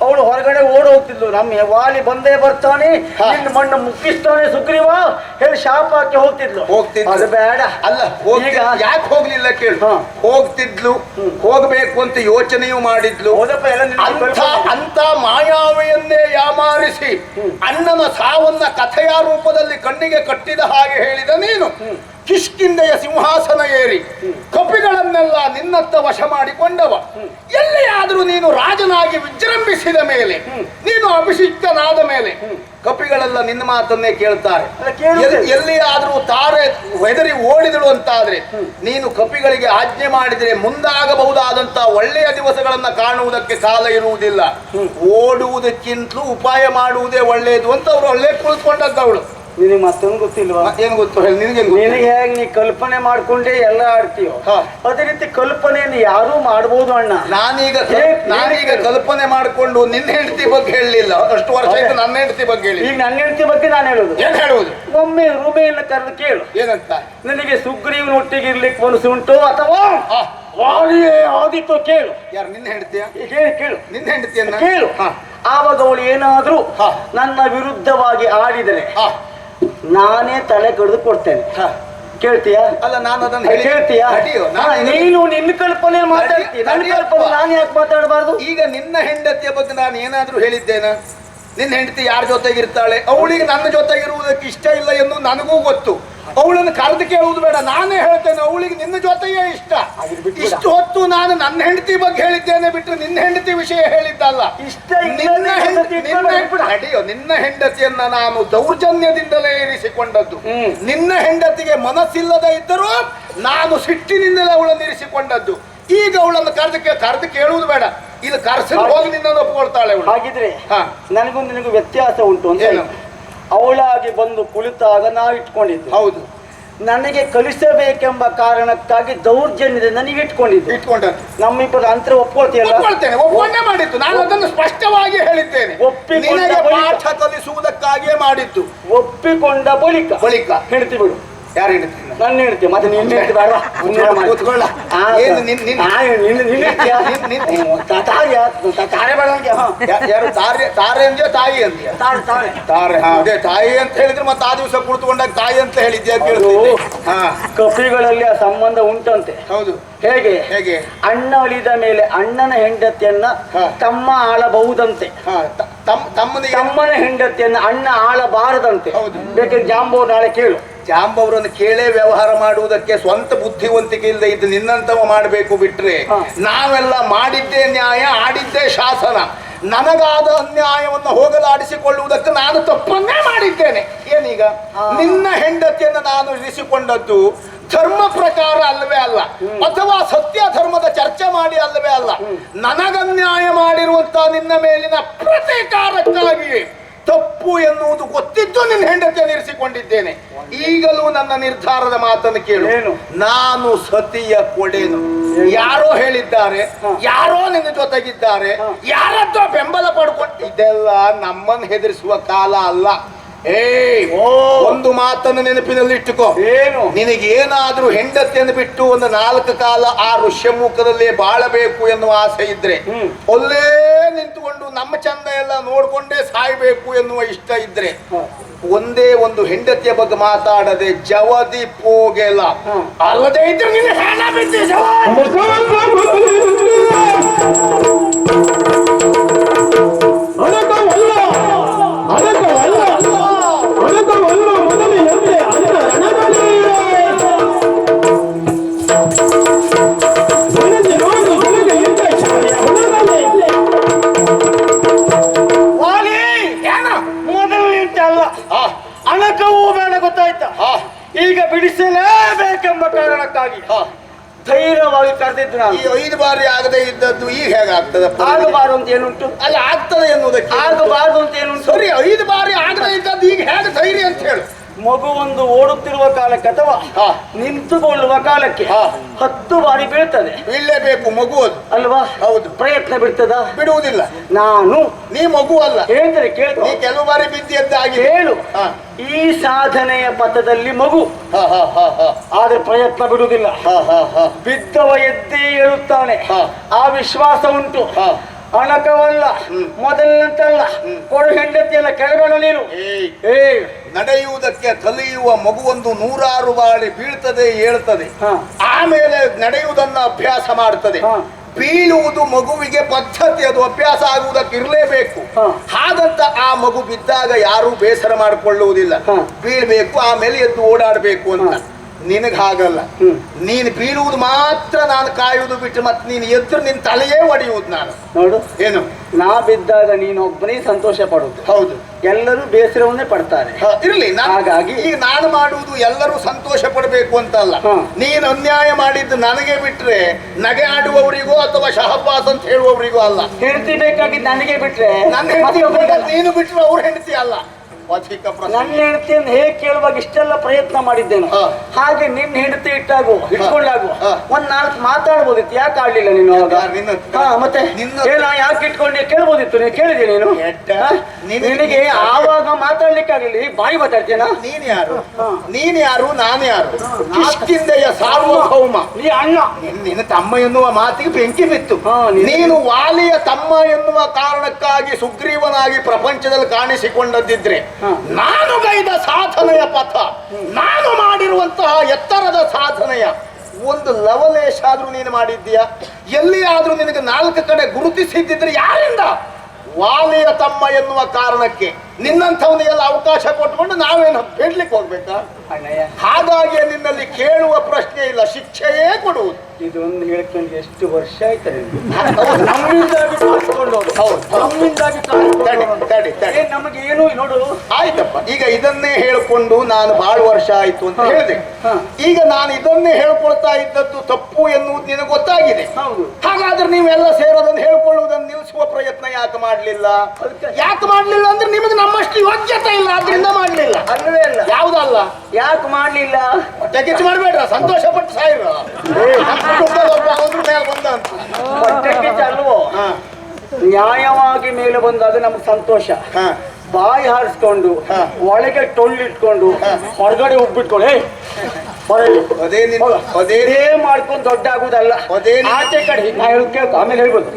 ಅವಳು ಹೊರಗಡೆ ಓಡ್ ಹೋಗ್ತಿದ್ಲು. ನಮ್ಮ ವಾಲಿ ಬಂದೇ ಬರ್ತಾನೆ, ನಿನ್ನ ಮಣ್ಣು ಮುಕ್ಕಿಸ್ತಾನೆ ಸುಗ್ರೀವ ಹೇಳಿ ಶಾಪಕ್ಕೆ ಹೋಗ್ತಿದ್ಲು. ಅದು ಬೇಡ ಅಲ್ಲ, ಯಾಕೆ ಹೋಗ್ಲಿಲ್ಲ ಕೇಳು. ಹೋಗ್ತಿದ್ಲು, ಹೋಗ್ಬೇಕು ಅಂತ ಯೋಚನೆಯೂ ಮಾಡಿದ್ಲು. ಅಂತ ಮಾಯಾವಿಯನ್ನೇ ಯಾಮಾರಿಸಿ ಅಣ್ಣನ ಸಾವನ್ನ ಕಥೆಯ ರೂಪದಲ್ಲಿ ಕಣ್ಣಿಗೆ ಕಟ್ಟಿದ ಹಾಗೆ ಹೇಳಿದ ನೀನು ಕಿಷ್ಕಿಂದೆಯ ಸಿಂಹಾಸನ ಏರಿ ಕಪಿಗಳನ್ನೆಲ್ಲ ನಿನ್ನತ್ತ ವಶ ಮಾಡಿಕೊಂಡವ. ಎಲ್ಲಿಯಾದರೂ ನೀನು ರಾಜನಾಗಿ ವಿಜೃಂಭಿಸಿದ ಮೇಲೆ, ನೀನು ಅಭಿಷಿಕ್ತನಾದ ಮೇಲೆ ಕಪಿಗಳೆಲ್ಲ ನಿನ್ನ ಮಾತನ್ನೇ ಕೇಳ್ತಾರೆ. ಎಲ್ಲಿಯಾದರೂ ತಾರೆ ಹೆದರಿ ಓಡಿದಳು ಅಂತಾದ್ರೆ ನೀನು ಕಪಿಗಳಿಗೆ ಆಜ್ಞೆ ಮಾಡಿದರೆ ಮುಂದಾಗಬಹುದಾದಂತಹ ಒಳ್ಳೆಯ ದಿವಸಗಳನ್ನ ಕಾಣುವುದಕ್ಕೆ ಕಾಲ ಇರುವುದಿಲ್ಲ. ಓಡುವುದಕ್ಕಿಂತಲೂ ಉಪಾಯ ಮಾಡುವುದೇ ಒಳ್ಳೆಯದು ಅಂತ ಅವರು ಒಳ್ಳೆ ಕುಳಿತುಕೊಂಡದ್ದವಳು. ನಿನಗೆ ಮತ್ತೊಂದು ಗೊತ್ತಿಲ್ವಾ? ಏನು ಗೊತ್ತು ಹೇಳಿ. ನಿನಗೆ ಹೇಗೆ ನೀ ಕಲ್ಪನೆ ಮಾಡ್ಕೊಂಡೇ ಎಲ್ಲ ಆಡ್ತೀಯೋ ಅದೇ ರೀತಿ ಕಲ್ಪನೆಯನ್ನು ಯಾರೂ ಮಾಡ್ಬೋದು ಅಣ್ಣ. ನಾನೀಗ ಕಲ್ಪನೆ ಮಾಡಿಕೊಂಡು ನಿನ್ನ ಹೆಂಡತಿ ಬಗ್ಗೆ ಹೇಳಲಿಲ್ಲ. ಅಷ್ಟು ವರ್ಷ ಆಯ್ತು ನನ್ನ ಹೆಂಡತಿ ಬಗ್ಗೆ ಹೇಳಿ. ಈಗ ನನ್ನ ಹೆಂಡತಿ ಬಗ್ಗೆ ನಾನು ಹೇಳುದು. ಏನ್ ಹೇಳುವುದು? ಒಮ್ಮೆ ರೂಮೆಯನ್ನು ಕರೆದು ಕೇಳು. ಏನಂತ? ನನಗೆ ಸುಗ್ರೀವನ ಒಟ್ಟಿಗೆ ಇರ್ಲಿಕ್ಕೆ ಮನಸ್ಸು ಉಂಟು ಅಥವಾ ವಾಲಿಯೇ ಆದಿತ್ತು ಕೇಳು. ಯಾರು? ನಿನ್ನ ಹೆಂಡತಿಯ? ಕೇಳು, ನಿನ್ನ ಹೆಂಡತಿಯನ್ನ ಕೇಳು. ಆವಾಗ ಅವಳು ಏನಾದ್ರೂ ನನ್ನ ವಿರುದ್ಧವಾಗಿ ಆಡಿದರೆ ನಾನೇ ತಲೆ ಕಡಿದು ಕೊಡ್ತೇನೆ. ಕೇಳ್ತೀಯಾ? ಅಲ್ಲ ನಾನು ಅದನ್ನು ಕೇಳ್ತೀಯಾ? ಅಡಿಯೋ, ನೀನು ನಿನ್ನ ಕಲ್ಪನೆ ಮಾತಾಡ್ತೀಯ, ನನ್ನ ಕಲ್ಪನೆ ನಾನು ಯಾಕೆ ಮಾತಾಡಬಾರ್ದು? ಈಗ ನಿನ್ನ ಹೆಂಡತಿಯ ಬಗ್ಗೆ ನಾನು ಏನಾದ್ರೂ ಹೇಳಿದ್ದೇನೆ? ನಿನ್ನ ಹೆಂಡತಿ ಯಾರ ಜೊತೆಗಿರ್ತಾಳೆ, ಅವಳಿಗೆ ನನ್ನ ಜೊತೆಗಿರುವುದಕ್ಕೆ ಇಷ್ಟ ಇಲ್ಲ ಎಂದು ನನಗೂ ಗೊತ್ತು. ಅವಳನ್ನು ಕರೆದು ಕೇಳುವುದು ಬೇಡ, ನಾನೇ ಹೇಳ್ತೇನೆ ಅವಳಿಗೆ ನಿನ್ನ ಜೊತೆಯೇ ಇಷ್ಟ. ಇಷ್ಟು ಹೊತ್ತು ನಾನು ನನ್ನ ಹೆಂಡತಿ ಬಗ್ಗೆ ಹೇಳಿದ್ದೇನೆ ಬಿಟ್ಟರೆ ನಿನ್ನ ಹೆಂಡತಿ ವಿಷಯ ಹೇಳಿದ್ದಲ್ಲ. ಇಷ್ಟ ಅಡಿಯೋ, ನಿನ್ನ ಹೆಂಡತಿಯನ್ನ ನಾನು ದೌರ್ಜನ್ಯದಿಂದಲೇ ಇರಿಸಿಕೊಂಡದ್ದು. ನಿನ್ನ ಹೆಂಡತಿಗೆ ಮನಸ್ಸಿಲ್ಲದೆ ಇದ್ದರೂ ನಾನು ಸಿಟ್ಟಿನಿಂದಲೇ ಅವಳನ್ನು ಇರಿಸಿಕೊಂಡದ್ದು. ಈಗ ಅವಳನ್ನು ಕರೆದು ಕೇಳುವುದು ಬೇಡ, ಇದು ಕರ್ಸಲು ಹೋಗಿ ನಿನ್ನನ್ನು ಒಪ್ಕೊಳ್ತಾಳೆ. ಹಾಗಿದ್ರೆ ನನಗೂ ನಿನಗೂ ವ್ಯತ್ಯಾಸ ಉಂಟು ಅಂತ. ಅವಳಾಗಿ ಬಂದು ಕುಳಿತಾಗ ನಾವು ಇಟ್ಕೊಂಡಿದ್ದು ಹೌದು, ನನಗೆ ಕಲಿಸಬೇಕೆಂಬ ಕಾರಣಕ್ಕಾಗಿ ದೌರ್ಜನ್ಯದಿಂದ ನೀವು ಇಟ್ಕೊಂಡದ್ದು. ನಮ್ಮಿಬ್ಬರ ಅಂತರ ಒಪ್ಕೊಳ್ತೀಯಲ್ಲ? ಒಪ್ಪಂದೆ ಮಾಡಿದ್ದು, ನಾನು ಅದನ್ನು ಸ್ಪಷ್ಟವಾಗಿ ಹೇಳಿದ್ದೇನೆ. ನಿನಗೆ ಪಾಠ ಕಲಿಸುವುದಕ್ಕಾಗಿಯೇ ಮಾಡಿದ್ದು. ಒಪ್ಪಿಕೊಂಡ ಬಳಿಕ ಹೇಳ್ತಿ ಬಿಡು. ಯಾರು ಹೇಳ್ತೀನಿ? ನನ್ನ ಹೇಳ್ತೀಯ, ಮತ್ತೆ ನಿನ್ನ ಹೇಳ್ತಿ ಬೇಡ. ಕೂತ್ಕೊಳ್ಳ. ತಾರೆ ಅಂದ್ಯ ತಾಯಿ ಅಂದ್ಯ? ತಾರೆ. ಅದೇ ತಾಯಿ ಅಂತ ಹೇಳಿದ್ರೆ ಮತ್ತೆ ಆ ದಿವಸ ಕುಳಿತುಕೊಂಡಾಗ ತಾಯಿ ಅಂತ ಹೇಳಿದ್ಯಾ ಕೇಳಿದ್ರು. ಕಪಿಗಳಲ್ಲಿ ಆ ಸಂಬಂಧ ಉಂಟಂತೆ. ಹೌದು. ಹೇಗೆ? ಹೇಗೆ? ಅಣ್ಣ ಒಲಿದ ಮೇಲೆ ಅಣ್ಣನ ಹೆಂಡತಿಯನ್ನ ತಮ್ಮ ಆಳಬಹುದಂತೆ, ತಮ್ಮನ ಹೆಂಡತಿಯನ್ನ ಅಣ್ಣ ಆಳಬಾರದಂತೆ. ಬೇಕಾದ್ರೆ ಜಾಂಬೋ ನಾಳೆ ಕೇಳು. ಜಾಂಬವರನ್ನು ಕೇಳೇ ವ್ಯವಹಾರ ಮಾಡುವುದಕ್ಕೆ ಸ್ವಂತ ಬುದ್ಧಿವಂತಿಕೆ ಇಲ್ಲದೆ ಇದ್ದು ನಿನ್ನಂತವ ಮಾಡಬೇಕು ಬಿಟ್ರೆ, ನಾವೆಲ್ಲ ಮಾಡಿದ್ದೇ ನ್ಯಾಯ, ಆಡಿದ್ದೇ ಶಾಸನ. ನನಗಾದ ಅನ್ಯಾಯವನ್ನು ಹೋಗಲಾಡಿಸಿಕೊಳ್ಳುವುದಕ್ಕೆ ನಾನು ತಪ್ಪನ್ನೇ ಮಾಡಿದ್ದೇನೆ. ಏನೀಗ ನಿನ್ನ ಹೆಂಡತಿಯನ್ನು ನಾನು ಇರಿಸಿಕೊಂಡದ್ದು ಧರ್ಮ ಪ್ರಕಾರ ಅಲ್ಲವೇ ಅಲ್ಲ, ಅಥವಾ ಸತ್ಯ ಧರ್ಮದ ಚರ್ಚೆ ಮಾಡಿ ಅಲ್ಲವೇ ಅಲ್ಲ, ನನಗನ್ಯಾಯ ಮಾಡಿರುವಂತಹ ನಿನ್ನ ಮೇಲಿನ ಪ್ರತೀಕಾರಕ್ಕಾಗಿ. ತಪ್ಪು ಎನ್ನುವುದು ಗೊತ್ತಿದ್ದು ನಿನ್ನ ಹೆಂಡತಿಯನ್ನು ಇರಿಸಿಕೊಂಡಿದ್ದೇನೆ. ಈಗಲೂ ನನ್ನ ನಿರ್ಧಾರದ ಮಾತನ್ನು ಕೇಳು. ನಾನು ಸತಿಯ ಕೊಡೆನು. ಯಾರೋ ಹೇಳಿದ್ದಾರೆ, ಯಾರೋ ನಿನ್ನ ಜೊತೆಗಿದ್ದಾರೆ, ಯಾರದ್ದೋ ಬೆಂಬಲ ಪಡ್ಕೊಂಡು, ಇದೆಲ್ಲ ನಮ್ಮನ್ನು ಹೆದರಿಸುವ ಕಾಲ ಅಲ್ಲ. ಒಂದು ಮಾತನ್ನು ನೆನಪಿನಲ್ಲಿ ಇಟ್ಟುಕೋ. ಏನು? ನಿನಗೇನಾದ್ರೂ ಹೆಂಡತಿಯನ್ನು ಬಿಟ್ಟು ಒಂದು 4 ಕಾಲ ಆ ಋಷ್ಯಮುಖದಲ್ಲೇ ಬಾಳಬೇಕು ಎನ್ನುವ ಆಸೆ ಇದ್ರೆ, ಒಲ್ಲೇ ನಿಂತುಕೊಂಡು ನಮ್ಮ ಚಂದ ಎಲ್ಲ ನೋಡ್ಕೊಂಡೇ ಸಾಯ್ಬೇಕು ಎನ್ನುವ ಇಷ್ಟ ಇದ್ರೆ, ಒಂದೇ ಒಂದು ಹೆಂಡತಿಯ ಬಗ್ಗೆ ಮಾತಾಡದೆ ಜವದಿ ಪೋಗೆಲ್ಲ. ಅಲ್ಲದೆ ಇದ್ರೆ ನಿನ್ನ ಹೆಣ ಬಿದ್ದಿ ಅಣಕವೂ ಬೇಡ, ಗೊತ್ತಾಯ್ತಾ? ಈಗ ಬಿಡಿಸಲೇಬೇಕೆಂಬ ಕಾರಣಕ್ಕಾಗಿ ಧೈರ್ಯವಾಗಿ ಕರೆದಿದ್ದು ನಾನು. ಈ 5 ಬಾರಿ ಆಗದೆ ಇದ್ದದ್ದು ಈಗ ಹೇಗಾಗ್ತದೆ? ಆಗಬಾರದು ಅಂತ ಏನುಂಟು? ಅಲ್ಲ, ಆಗ್ತದೆ ಎನ್ನುವುದಕ್ಕೆ. ಆಗಬಾರದು ಅಂತ ಏನುಂಟು? ಸರಿ, 5 ಬಾರಿ ಆಗದೆ ಇದ್ದದ್ದು ಈಗ ಹೇಗೆ ಧೈರ್ಯ ಅಂತ ಹೇಳು. ಮಗು ಒಂದು ಓಡುತ್ತಿರುವ ಕಾಲಕ್ಕೆ ಅಥವಾ ನಿಂತುಕೊಳ್ಳುವ ಕಾಲಕ್ಕೆ 10 ಬಾರಿ ಬೀಳ್ತದೆ. ಬೀಳಲೇಬೇಕು, ಮಗು ಅದು ಅಲ್ವಾ? ಹೌದು. ಪ್ರಯತ್ನ ಬಿಡ್ತದ? ಬಿಡುವುದಿಲ್ಲ. ನೀ ಮಗು ಅಲ್ಲ. ಹೇಳ್ತಾರೆ ಕೇಳು. ನೀ ಕೆಲವು ಬಾರಿ ಬಿದ್ದಿದ್ದಾಗಿ ಹೇಳು. ಈ ಸಾಧನೆಯ ಪಥದಲ್ಲಿ ಮಗು, ಆದ್ರೆ ಪ್ರಯತ್ನ ಬಿಡುವುದಿಲ್ಲ. ಬಿದ್ದವ ಎದ್ದೇ ಹೇಳುತ್ತಾನೆ, ಆ ವಿಶ್ವಾಸ ಉಂಟು. ಅಣಕವಲ್ಲ, ಮೊದಲಿನಂತಲ್ಲ. ಕೊಡು ಹೆಂಡತಿಯಲ್ಲ, ಕೆಳಬೇಡ ನೀನು. ನಡೆಯುವುದಕ್ಕೆ ಕಲಿಯುವ ಮಗುವೊಂದು 100 ಬಾರಿ ಬೀಳ್ತದೆ, ಹೇಳ್ತದೆ, ಆಮೇಲೆ ನಡೆಯುವುದನ್ನು ಅಭ್ಯಾಸ ಮಾಡ್ತದೆ. ಬೀಳುವುದು ಮಗುವಿಗೆ ಪದ್ಧತಿ, ಅದು ಅಭ್ಯಾಸ ಆಗುವುದಕ್ಕೆ ಇರಲೇಬೇಕು. ಹಾಗಂತ ಆ ಮಗು ಬಿದ್ದಾಗ ಯಾರೂ ಬೇಸರ ಮಾಡಿಕೊಳ್ಳುವುದಿಲ್ಲ. ಬೀಳ್ಬೇಕು, ಆಮೇಲೆ ಎದ್ದು ಓಡಾಡಬೇಕು ಅಂತ. ನಿನಗೆ ಹಾಗಲ್ಲ. ನೀನು ಬೀಳುವುದು ಮಾತ್ರ ನಾನು ಕಾಯುವುದು ಬಿಟ್ಟು ಮತ್ತೆ ನೀನು ಎದ್ದು ನಿನ್ನ ತಲೆಯೇ ಒಡೆಯುವುದು. ನಾನು ನೋಡು, ಏನು ನಾ ಬಿದ್ದಾಗ ನೀನೊಬ್ಬನೇ ಸಂತೋಷ ಪಡುವುದು. ಹೌದು, ಎಲ್ಲರೂ ಬೇಸರವನ್ನೇ ಪಡ್ತಾರೆ. ಇರ್ಲಿ, ಹಾಗಾಗಿ ಈಗ ನಾನು ಮಾಡುವುದು ಎಲ್ಲರೂ ಸಂತೋಷ ಪಡಬೇಕು ಅಂತಲ್ಲ. ನೀನು ಅನ್ಯಾಯ ಮಾಡಿದ್ದು ನನಗೆ ಬಿಟ್ರೆ ನಗೆ ಆಡುವವರಿಗೋ ಅಥವಾ ಶಹಬ್ಬಾಸ್ ಅಂತ ಹೇಳುವವರಿಗೋ ಅಲ್ಲ. ಹೆಂಡತಿ ಬೇಕಾಗಿ ನನಗೆ ಬಿಟ್ರೆ, ನನ್ನ ಹೆಂಡತಿ ನೀನು ಬಿಟ್ರೆ ಅವ್ರ ಹೆಂಡತಿ ಅಲ್ಲ. ನನ್ನ ಹೆಂಡತಿಯನ್ನು ಹೇಗೆ ಕೇಳುವಾಗ ಇಷ್ಟೆಲ್ಲ ಪ್ರಯತ್ನ ಮಾಡಿದ್ದೇನೆ. ಹಾಗೆ ನಿನ್ನ ಹೆಂಡತಿ ಇಟ್ಕೊಂಡಾಗು 1-4 ಮಾತಾಡ್ಬೋದಿತ್ತು. ಯಾಕೆ ಆಡ್ಲಿಲ್ಲ ನೀನು ಅವಾಗ? ಮತ್ತೆ ಯಾಕೆ ಇಟ್ಕೊಂಡೆ ಕೇಳ್ಬೋದಿತ್ತು. ನೀನು ಕೇಳಿದೆ? ನೀನು ನಿನಗೆ ಆವಾಗ ಮಾತಾಡ್ಲಿಕ್ಕೆ ಆಗಲಿ, ಬಾಯಿ ಮಾತಾಡ್ತೇನ? ನೀನ್ ಯಾರು ನಾನು ಯಾರು? ಕಿಷ್ಕಿಂಧೆಯ ಸಾರ್ವಭೌಮ ನೀ ಅಣ್ಣ. ನಿನ್ನ ತಮ್ಮ ಎನ್ನುವ ಮಾತಿಗೆ ಬೆಂಕಿ ಬಿತ್ತು. ನೀನು ವಾಲಿಯ ತಮ್ಮ ಎನ್ನುವ ಕಾರಣಕ್ಕಾಗಿ ಸುಗ್ರೀವನಾಗಿ ಪ್ರಪಂಚದಲ್ಲಿ ಕಾಣಿಸಿಕೊಂಡದ್ದಿದ್ರೆ ನಾನು ಗೈದ ಸಾಧನೆಯ ಪಥ, ನಾನು ಮಾಡಿರುವಂತಹ ಎತ್ತರದ ಸಾಧನೆಯ ಒಂದು ಲವಲೇಶ ಆದ್ರೂ ನೀನು ಮಾಡಿದ್ದೀಯಾ? ಎಲ್ಲಿಯಾದ್ರೂ ನಿನಗೆ 4 ಕಡೆ ಗುರುತಿಸಿದ್ದಿದ್ರೆ ಯಾರಿಂದ? ವಾಲಿಯ ತಮ್ಮ ಎನ್ನುವ ಕಾರಣಕ್ಕೆ ನಿನ್ನಂಥವನಿಗೆಲ್ಲ ಅವಕಾಶ ಕೊಟ್ಟುಕೊಂಡು ನಾವೇನು ಬಿಡ್ಲಿಕ್ಕೆ ಹೋಗ್ಬೇಕಾ? ಹಾಗಾಗಿ ನಿನ್ನಲ್ಲಿ ಕೇಳುವ ಪ್ರಶ್ನೆ ಇಲ್ಲ, ಶಿಕ್ಷೆಯೇ ಕೊಡುವುದು. ಇದೊಂದು ಹೇಳ್ಕೊಂಡು ಎಷ್ಟು ವರ್ಷ ಆಯ್ತಾರೆ ನಮ್ಮಿಂದಾಗಿ ನಮಗೆ ಏನು ನೋಡು. ಆಯ್ತಪ್ಪ, ಈಗ ಇದನ್ನೇ ಹೇಳ್ಕೊಂಡು ನಾನು ಬಹಳ ವರ್ಷ ಆಯ್ತು ಅಂತ ಹೇಳಿದೆ. ಈಗ ನಾನು ಇದನ್ನೇ ಹೇಳ್ಕೊಳ್ತಾ ಇದ್ದದ್ದು ತಪ್ಪು ಎನ್ನುವುದು ನಿನಗೆ ಗೊತ್ತಾಗಿದೆ. ಹಾಗಾದ್ರೆ ನೀವೆಲ್ಲ ಸೇರೋದನ್ನು ಹೇಳ್ಕೊಳ್ಳುವುದನ್ನು ನಿಲ್ಲಿಸುವ ಪ್ರಯತ್ನ ಯಾಕೆ ಮಾಡ್ಲಿಲ್ಲ? ಅಂದ್ರೆ ನಿಮಗೆ ನಮ್ಮಷ್ಟು ಯೋಗ್ಯತೆ ಇಲ್ಲ, ಆದ್ರಿಂದ ಮಾಡ್ಲಿಲ್ಲ. ಅಲ್ಲವೇ ಅಲ್ಲ, ಯಾವ್ದಲ್ಲ, ಯಾಕೆ ಮಾಡ್ಲಿಲ್ಲ? ಕಿಚ್ಚು ಮಾಡ್ಬೇಡ್ರ, ಸಂತೋಷ ಪಟ್ಟು ಸಾಯಿರ ಮೇಲೆ ಬಂದ ಅಂತ ಅಲ್ವೋ. ನ್ಯಾಯವಾಗಿ ಮೇಲೆ ಬಂದಾಗ ನಮ್ಗೆ ಸಂತೋಷ. ಬಾಯಿ ಹಾರಿಸ್ಕೊಂಡು ಒಳಗೆ ಟೊಳ್ಳಿಟ್ಕೊಂಡು ಹೊರಗಡೆ ಉಬ್ಬಿಟ್ಕೊಂಡು ಅದೇ ಮಾಡ್ಕೊಂಡು ದೊಡ್ಡ ಆಗುದಲ್ಲ. ಆಚೆ ಕಡೆ ನಾ ಕೇಳ್ಕೊ, ಆಮೇಲೆ ಹೇಳ್ಬೋದು.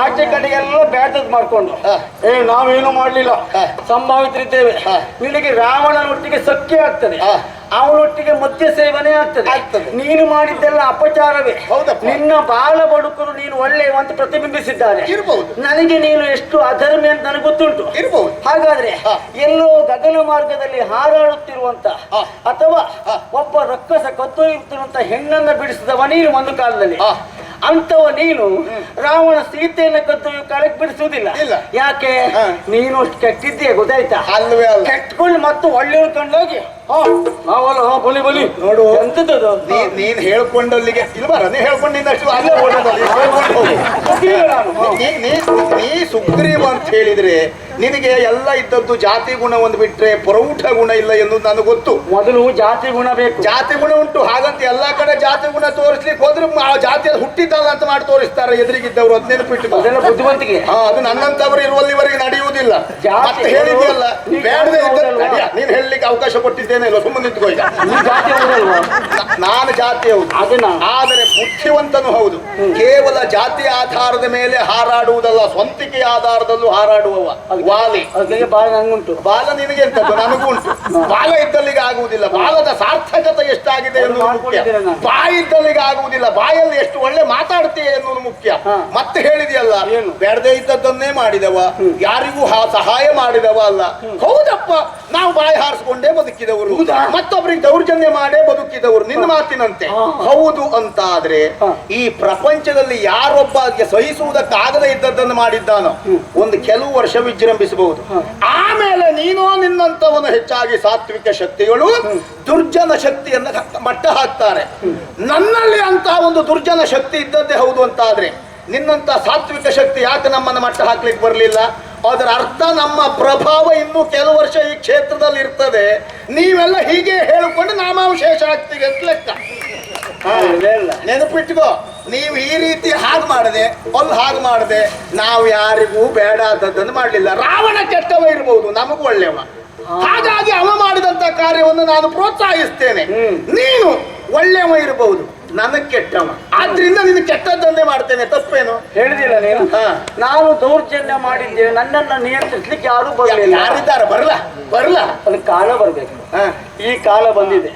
ಆಚೆ ಕಡೆಗೆಲ್ಲ ಬ್ಯಾಟದ್ ಮಾಡ್ಕೊಂಡು ನಾವೇನು ಮಾಡ್ಲಿಲ್ಲ, ಸಂಭಾವಿತರಿದ್ದೇವೆ. ನಿನಗೆ ರಾವಣನೊಟ್ಟಿಗೆ ಸಖ್ಯ ಆಗ್ತದೆ, ಅವನೊಟ್ಟಿಗೆ ಮದ್ಯ ಸೇವನೆ ಆಗ್ತದೆ. ನೀನು ಮಾಡಿದ್ದೆಲ್ಲ ಅಪಚಾರವೇ. ನಿನ್ನ ಬಾಲ ಬಡುಕರು ನೀನು ಒಳ್ಳೆಯ ಅಂತ ಪ್ರತಿಬಿಂಬಿಸಿದ್ದಾರೆ. ನನಗೆ ನೀನು ಎಷ್ಟು ಅಧರ್ಮಿ ಅಂತ ನನಗೆ ಗೊತ್ತುಂಟು. ಹಾಗಾದ್ರೆ ಎಲ್ಲೋ ಗಗನ ಮಾರ್ಗದಲ್ಲಿ ಹಾರಾಡುತ್ತಿರುವಂತ ಅಥವಾ ಒಬ್ಬ ರಕ್ಕಸ ಕತ್ತೊಯ್ಯುತ್ತಿರುವಂತ ಹೆಣ್ಣನ್ನ ಬಿಡಿಸಿದವ ನೀನು ಒಂದು ಕಾಲದಲ್ಲಿ. ಅಂತವ ನೀನು ರಾವಣ ಸೀತೆಯನ್ನ ಕತ್ತೊಯ್ಯು ಕಾಲಕ್ಕೆ ಬಿಡಿಸುವುದಿಲ್ಲ. ಯಾಕೆ? ನೀನು ಅಷ್ಟು ಕೆಟ್ಟಿದ್ದೀಯ, ಗೊತ್ತಾಯ್ತಾ? ಕೆಟ್ಕೊಂಡು ಮತ್ತು ಒಳ್ಳೆ ಕಂಡೋಗಿ ಬಲಿ ಬಲಿ ನೋಡು ಎಂತದ್ದು ನೀನ್ ಹೇಳ್ಕೊಂಡಲ್ಲಿಗೆ ಇಲ್ಬಾರ, ನೀ ಹೇಳ್ಕೊಂಡಿದ್ದಷ್ಟು ನೀ ಸುಗ್ರೀವ ಅಂತ ಹೇಳಿದ್ರೆ ನಿನಗೆ ಎಲ್ಲ ಇದ್ದದ್ದು ಜಾತಿ ಗುಣ ಒಂದು ಬಿಟ್ರೆ ಪ್ರೌಢ ಗುಣ ಇಲ್ಲ ಎನ್ನುವುದು ನನಗೆ ಗೊತ್ತು. ಮೊದಲು ಜಾತಿ ಗುಣ ಬೇಕು. ಜಾತಿ ಗುಣ ಉಂಟು, ಹಾಗಂತ ಎಲ್ಲಾ ಕಡೆ ಜಾತಿ ಗುಣ ತೋರಿಸ್ಲಿಕ್ಕೆ ಹೋದ್ರೆ ಆ ಜಾತಿಯಲ್ಲಿ ಹುಟ್ಟಿದ್ದಲ್ಲ ಅಂತ ಮಾಡಿ ತೋರಿಸ್ತಾರೆ ಎದುರಿಗಿದ್ದವರು. ಅದ್ ನೆನಪಿಟ್ಟು ಅದೆಲ್ಲ ಬುದ್ಧಿವಂತಿಕೆ. ಅದು ನನ್ನಂತವರು ಇರುವಲ್ಲಿವರೆಗೆ ನಡೆಯುವುದಿಲ್ಲ. ಮತ್ತೆ ಹೇಳಿದೆಯಲ್ಲ, ಬೇಡದೆ ನೀನ್ ಹೇಳಲಿಕ್ಕೆ ಅವಕಾಶ ಕೊಟ್ಟಿದ್ದೇನೆ ಇಲ್ಲ, ಸುಮ್ಮನೆ ನಿಂತ್ಕೋ. ಈಗ ನಾನು ಜಾತಿ ಹೌದು, ಆದರೆ ಬುದ್ಧಿವಂತನು ಹೌದು. ಕೇವಲ ಜಾತಿ ಆಧಾರದ ಮೇಲೆ ಹಾರಾಡುವುದಲ್ಲ, ಸ್ವಂತಿಕೆಯ ಆಧಾರದಲ್ಲೂ ಹಾರಾಡುವವ ವಾಲಿ. ಬಾಲ ನಂಗುಂಟು, ಬಾಲ ನಿನಗೆ ಎಂತದ್ದು, ನನಗೂ ಉಂಟು. ಬಾಲ ಇದ್ದಲ್ಲಿಗೆ ಆಗುವುದಿಲ್ಲ, ಬಾಲದ ಸಾರ್ಥಕತೆ ಎಷ್ಟಾಗಿದೆ ಎನ್ನುವುದು ಮುಖ್ಯ. ಬಾಯಿ ಇದ್ದಲ್ಲಿಗೆ ಆಗುವುದಿಲ್ಲ, ಬಾಯಲ್ಲಿ ಎಷ್ಟು ಒಳ್ಳೆ ಮಾತಾಡ್ತೀಯ ಎನ್ನುವುದು ಮುಖ್ಯ. ಮತ್ತೆ ಹೇಳಿದೆಯಲ್ಲ, ಬೇಡದೇ ಇದ್ದದ್ದನ್ನೇ ಮಾಡಿದವ, ಯಾರಿಗೂ ಸಹಾಯ ಮಾಡಿದವ ಅಲ್ಲ. ಹೌದಪ್ಪ, ನಾವು ಬಾಯಿ ಹಾರಿಸ್ಕೊಂಡೇ ಬದುಕಿದವರು, ಮತ್ತೊಬ್ಬರಿಗೆ ದೌರ್ಜನ್ಯ ಮಾಡೇ ಬದುಕಿದವರು. ನಿನ್ನ ಮಾತಿನಂತೆ ಹೌದು ಅಂತ ಆದ್ರೆ ಈ ಪ್ರಪಂಚದಲ್ಲಿ ಯಾರೊಬ್ಬ ಸಹಿಸುವುದಕ್ಕಾಗದೇ ಇದ್ದದ್ದನ್ನು ಮಾಡಿದ್ದಾನೋ ಒಂದು ಕೆಲವು ವರ್ಷ ವಿಜೃಂಭಿಸಬಹುದು. ಆಮೇಲೆ ನೀನೋ ನಿನ್ನಂತವನು ಹೆಚ್ಚಾಗಿ ಸಾತ್ವಿಕ ಶಕ್ತಿಗಳು ದುರ್ಜನ ಶಕ್ತಿಯನ್ನ ಮಟ್ಟ ಹಾಕ್ತಾರೆ. ನನ್ನಲ್ಲಿ ಅಂತ ಒಂದು ದುರ್ಜನ ಶಕ್ತಿ ಇದ್ದದ್ದೇ ಹೌದು ಅಂತ ಆದ್ರೆ ನಿನ್ನಂತ ಸಾತ್ವಿಕ ಶಕ್ತಿ ಯಾಕೆ ನಮ್ಮನ್ನು ಮಟ್ಟ ಹಾಕ್ಲಿಕ್ಕೆ ಬರಲಿಲ್ಲ? ಅದರ ಅರ್ಥ ನಮ್ಮ ಪ್ರಭಾವ ಇನ್ನು ಕೆಲವು ವರ್ಷ ಈ ಕ್ಷೇತ್ರದಲ್ಲಿ ಇರ್ತದೆ. ನೀವೆಲ್ಲ ಹೀಗೆ ಹೇಳಿಕೊಂಡು ನಾಮಾವಶೇಷ ಆಗ್ತೀವಿ ಅಂತ ಲೆಕ್ಕ. ನೆನಪಿಟ್ಕೋ, ನೀವು ಈ ರೀತಿ ಹಾಗೆ ಮಾಡದೆ ಅಲ್ಲಿ ಹಾಗೆ ಮಾಡದೆ ನಾವು ಯಾರಿಗೂ ಬೇಡ ಆದದ್ದನ್ನು ಮಾಡಲಿಲ್ಲ. ರಾವಣ ಕೆಟ್ಟವ ಇರಬಹುದು, ನಮಗೂ ಒಳ್ಳೆಯವ. ಹಾಗಾಗಿ ಅವ ಮಾಡಿದಂತ ಕಾರ್ಯವನ್ನು ನಾನು ಪ್ರೋತ್ಸಾಹಿಸ್ತೇನೆ. ನೀನು ಒಳ್ಳೆಯವ ಇರಬಹುದು, ನನಗೆ ಕೆಟ್ಟವ, ಆದ್ರಿಂದ ನೀನು ಕೆಟ್ಟದ್ದನ್ನೇ ಮಾಡ್ತೇನೆ. ತಪ್ಪೇನು? ಹೇಳಿದಿಲ್ಲ ನೀನು. ನಾನು ದೌರ್ಜನ್ಯ ಮಾಡಿದ್ದೇನೆ, ನನ್ನನ್ನು ನಿಯಂತ್ರಿಸ್ಲಿಕ್ಕೆ ಯಾರು ಬರಲಿಲ್ಲ. ಯಾರಿದ್ದಾರೆ? ಬರಲ್ಲ ಅದಕ್ಕೆ ಕಾಲ ಬರ್ಬೇಕು. ಈ ಕಾಲ ಬಂದಿದೆ.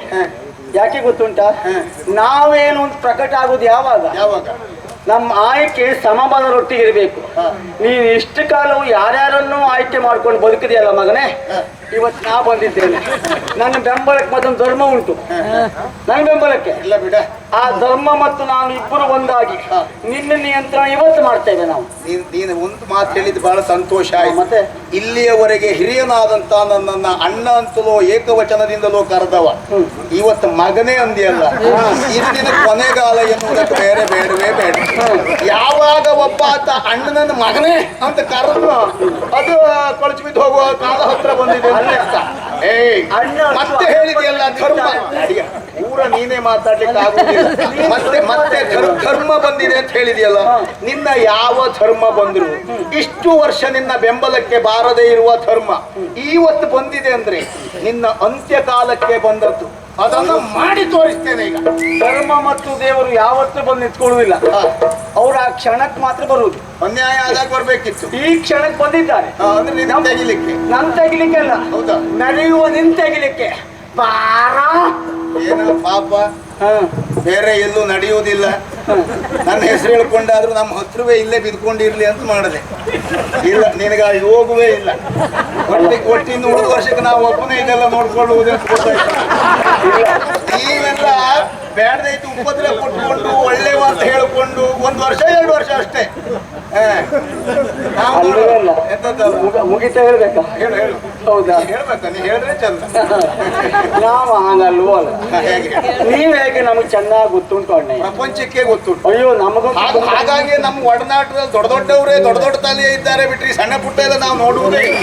ಯಾಕೆ ಗೊತ್ತುಂಟಾ? ನಾವೇನು ಅಂತ ಪ್ರಕಟ ಆಗುದು ಯಾವಾಗ? ನಮ್ಮ ಆಯ್ಕೆ ಸಮಬಲರೊಟ್ಟಿಗೆ ಇರಬೇಕು. ನೀನು ಇಷ್ಟು ಕಾಲವು ಯಾರ್ಯಾರನ್ನೂ ಆಯ್ಕೆ ಮಾಡ್ಕೊಂಡು ಬದುಕಿದೆಯಲ್ಲ ಮಗನೇ, ಇವತ್ತು ನಾ ಬಂದಿದ್ದೇನೆ. ನನ್ನ ಬೆಂಬಲಕ್ಕೆ ಮತ್ತೊಂದು ಧರ್ಮ ಉಂಟು. ನನ್ನ ಬೆಂಬಲಕ್ಕೆ ಇಲ್ಲ ಬಿಡ. ಆ ಧರ್ಮ ಮತ್ತು ನಾನು ಇಬ್ಬರು ಒಂದಾಗಿ ನಿನ್ನ ನಿಯಂತ್ರಣ ಇವತ್ತು ಮಾಡ್ತೇವೆ ನಾವು. ನೀನು ಒಂದು ಮಾತು ಹೇಳಿದ್ದು ಬಹಳ ಸಂತೋಷ ಆಯ್ತು. ಮತ್ತೆ ಇಲ್ಲಿಯವರೆಗೆ ಹಿರಿಯನಾದಂತ ನನ್ನನ್ನ ಅಣ್ಣ ಅಂತಲೋ ಏಕವಚನದಿಂದಲೋ ಕರೆದವ ಇವತ್ತು ಮಗನೇ ಅಂದಿಯಲ್ಲ. ಇಂದಿನ ಕೊನೆಗಾಲ ಎನ್ನುವುದಕ್ಕೆ ಬೇಡವೇ ಬೇಡ. ಯಾವಾಗ ಒಬ್ಬ ಆತ ಅಣ್ಣನ ಮಗನೇ ಅಂತ ಕರೆದು ಅದು ಕೊಳಚು ಬಿದ್ದು ಹೋಗುವ ಕಾಲ ಹತ್ರ ಬಂದಿದೆ. ಮತ್ತೆ ಹೇಳಿದೆಯಲ್ಲ ಧರ್ಮ, ಪೂರ ನೀನೇ ಮಾತಾಡ್ಲಿಕ್ಕೆ ಆಗುದಿಲ್ಲ. ಮತ್ತೆ ಧರ್ಮ ಬಂದಿದೆ ಅಂತ ಹೇಳಿದೆಯಲ್ಲ. ನಿನ್ನ ಯಾವ ಧರ್ಮ ಬಂದ್ರು ಇಷ್ಟು ವರ್ಷ ನಿನ್ನ ಬೆಂಬಲಕ್ಕೆ ಬಾರದೇ ಇರುವ ಧರ್ಮ ಇವತ್ತು ಬಂದಿದೆ ಅಂದ್ರೆ ನಿನ್ನ ಅಂತ್ಯಕಾಲಕ್ಕೆ ಬಂದದ್ದು. ಅದನ್ನು ಮಾಡಿ ತೋರಿಸ್ತೇನೆ ಈಗ. ಧರ್ಮ ಮತ್ತು ದೇವರು ಯಾವತ್ತೂ ಬಂದು ನಿಂತ್ಕೊಳ್ಳುವುದಿಲ್ಲ, ಅವ್ರು ಆ ಕ್ಷಣಕ್ಕೆ ಮಾತ್ರ ಬರುವುದು. ಅನ್ಯಾಯ ಆದಾಗ ಬರ್ಬೇಕಿತ್ತು, ಈ ಕ್ಷಣಕ್ಕೆ ಬಂದಿದ್ದಾರೆ. ಅಂದ್ರೆ ನಿನ್ನ ತೆಗಿಲಿಕ್ಕೆ. ನನ್ ತೆಗಿಲಿಕ್ಕೆ ಅಲ್ಲ, ಹೌದಾ, ನಡೆಯುವ ನಿನ್ ತೆಗಿಲಿಕ್ಕೆ. ಬಾರ ಏನ ಪಾಪ, ಬೇರೆ ಎಲ್ಲೂ ನಡೆಯುವುದಿಲ್ಲ. ನನ್ನ ಹೆಸರು ಹೇಳ್ಕೊಂಡಾದ್ರೂ ನಮ್ಮ ಹತ್ರವೇ ಇಲ್ಲೇ ಬಿದ್ಕೊಂಡಿರ್ಲಿ ಅಂತ ಮಾಡಿದೆ. ಇಲ್ಲ, ನಿನಗ ಯೋಗವೇ ಇಲ್ಲ. ಒಟ್ಟಿನ ಉಳಿದ ವರ್ಷಕ್ಕೆ ನಾವು ಒಬ್ಬನೇ ಇದೆಲ್ಲ ನೋಡ್ಕೊಳ್ಳುವುದು ಅಂತ ಗೊತ್ತಾಯ್ತು. ನೀವೆಲ್ಲ ಬೇಡದೈತು ಉಪದ್ರ ಕೊಟ್ಕೊಂಡು ಒಳ್ಳೆವ ಅಂತ ಹೇಳ್ಕೊಂಡು 1 ವರ್ಷ 2 ವರ್ಷ ಅಷ್ಟೇ. ಮುಗಿತಾ ಹೇಳ್ಬೇಕಾ? ಹೇಳು ಹೇಳು. ಹೌದಾ, ಹೇಳ್ಬೇಕಾ? ನೀ ಹೇಳಿದ್ರೆ ಚಂದ. ನಾವು ಹಂಗಲ್ವೋ ಅಲ್ಲ. ನೀವ್ ಹೇಗೆ ನಮಗೆ ಚೆನ್ನಾಗಿ ಗೊತ್ತುಂಟು ಅಣ್ಣ, ಪ್ರಪಂಚಕ್ಕೆ ಗೊತ್ತುಂಟು. ಅಯ್ಯೋ ನಮಗ ಹಾಗಾಗಿ ನಮ್ಮ ಒಡನಾಟದಲ್ಲಿ ದೊಡ್ಡವರೇ ದೊಡ್ಡ ತಲೆಯೇ ಇದ್ದಾರೆ ಬಿಟ್ರಿ, ಸಣ್ಣ ಪುಟ್ಟ ಎಲ್ಲ ನಾವು ನೋಡುವುದೇ ಇಲ್ಲ.